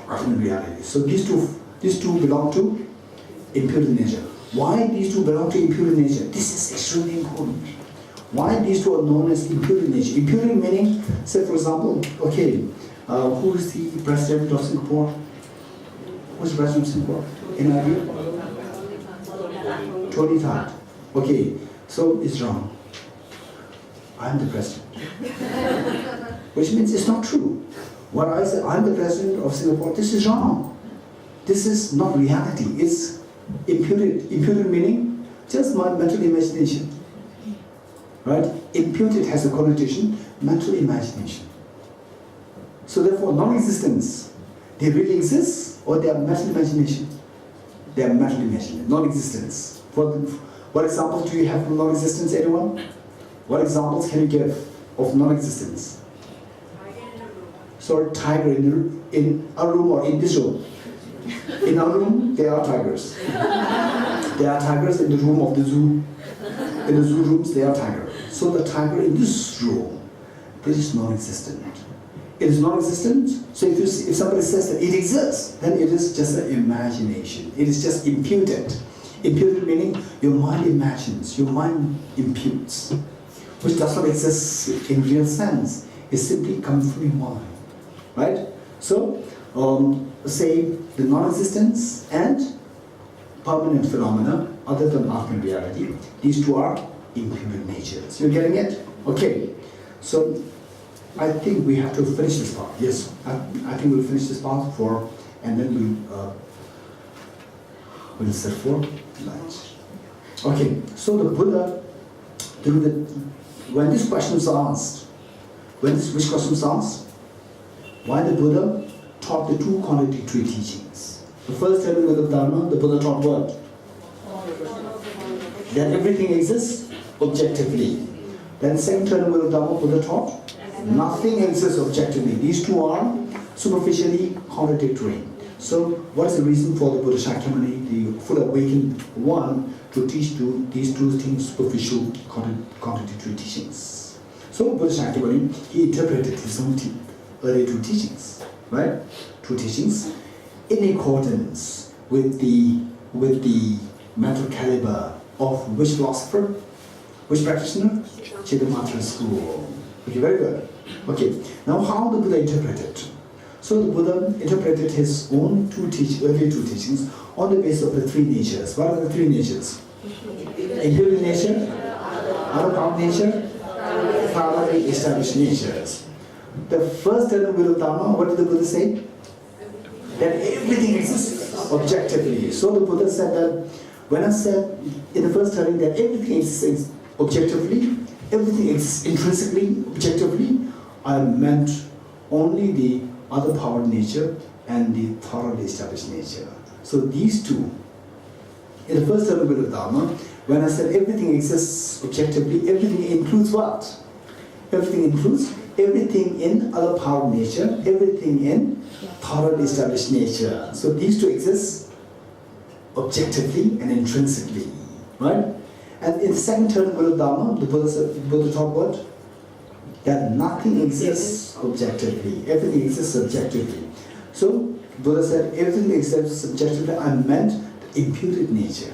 S1: ultimate reality. So these two belong to impure nature. Why these 2 belong to impure nature? This is extremely important. Why these 2 are known as impure nature? Impure meaning, say for example, okay, who is the president of Singapore? What's the President of Singapore? Any idea? Tony Tart. Okay, so it's wrong. I'm the president. Which means it's not true. What I say, I'm the president of Singapore, this is wrong. This is not reality. It's imputed. Imputed meaning just my mental imagination. Right? Imputed has a connotation, mental imagination. So therefore, non-existence, they really exist or they are mental imagination? They are mental imagination, non-existence. What examples do you have from non-existence, anyone? What examples can you give of non-existence? So tiger in a room or in this room. In our room, there are tigers. There are tigers in the room of the zoo. In the zoo rooms, there are tigers. So the tiger in this room, this is non-existent. It is non-existent, so if somebody says that it exists, then it is just an imagination. It is just imputed. Imputed meaning your mind imagines, your mind imputes, which does not exist in real sense. It simply comes from your mind. Right? So, say the non-existence and permanent phenomena other than Atman reality, these two are imputed natures. You're getting it? Okay. So, I think we have to finish this part. Yes, I think we'll finish this part and then we'll set for lunch. Okay, so the Buddha, when this question is asked, which question is asked? Why the Buddha taught the two contradictory teachings. The first telling with the Dharma, the Buddha taught what? That everything exists objectively. Then second telling with the Dharma, Buddha taught nothing exists objectively. These two are superficially contradictory. So, what is the reason for the Buddha Shakyamuni, the full awakened one, to teach these two things, superficial contradictory teachings? So, Buddha Shakyamuni, he interpreted his own earlier two teachings, right? Two teachings in accordance with the mental caliber of which philosopher, which practitioner? Chittamatra school. Okay, very good. Okay, now how the Buddha interpreted? So the Buddha interpreted his own earlier two teachings on the basis of the three natures. What are the three natures? Imputed nature, unravel nature, thoroughly established natures. The first telling of Dharma, what did the Buddha say? That everything exists objectively. So the Buddha said that when I said in the first telling that everything exists objectively, everything exists intrinsically, objectively, I meant only the other powered nature and the thoroughly established nature. So these two, in the first telling of Dharma, when I said everything exists objectively, everything includes what? Everything includes everything in other powered nature, everything in thoroughly established nature. So these two exist objectively and intrinsically, right? And in the second term of Dharma, the Buddha taught what? That nothing exists objectively, everything exists subjectively. So Buddha said everything exists subjectively. I meant the imputed nature.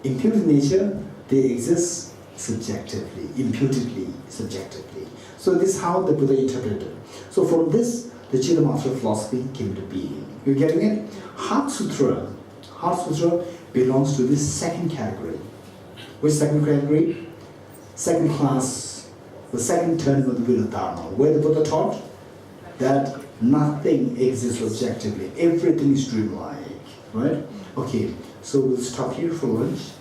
S1: Imputed nature, they exist subjectively, imputedly, subjectively. So this is how the Buddha interpreted. So from this, the Chittamatra philosophy came to being. You're getting it? Heart Sutra belongs to this second category. Which second category? Second class, the second turning of the Buddha Dharma, where the Buddha taught that nothing exists objectively, everything is dreamlike, right? Okay, so we'll stop here for lunch.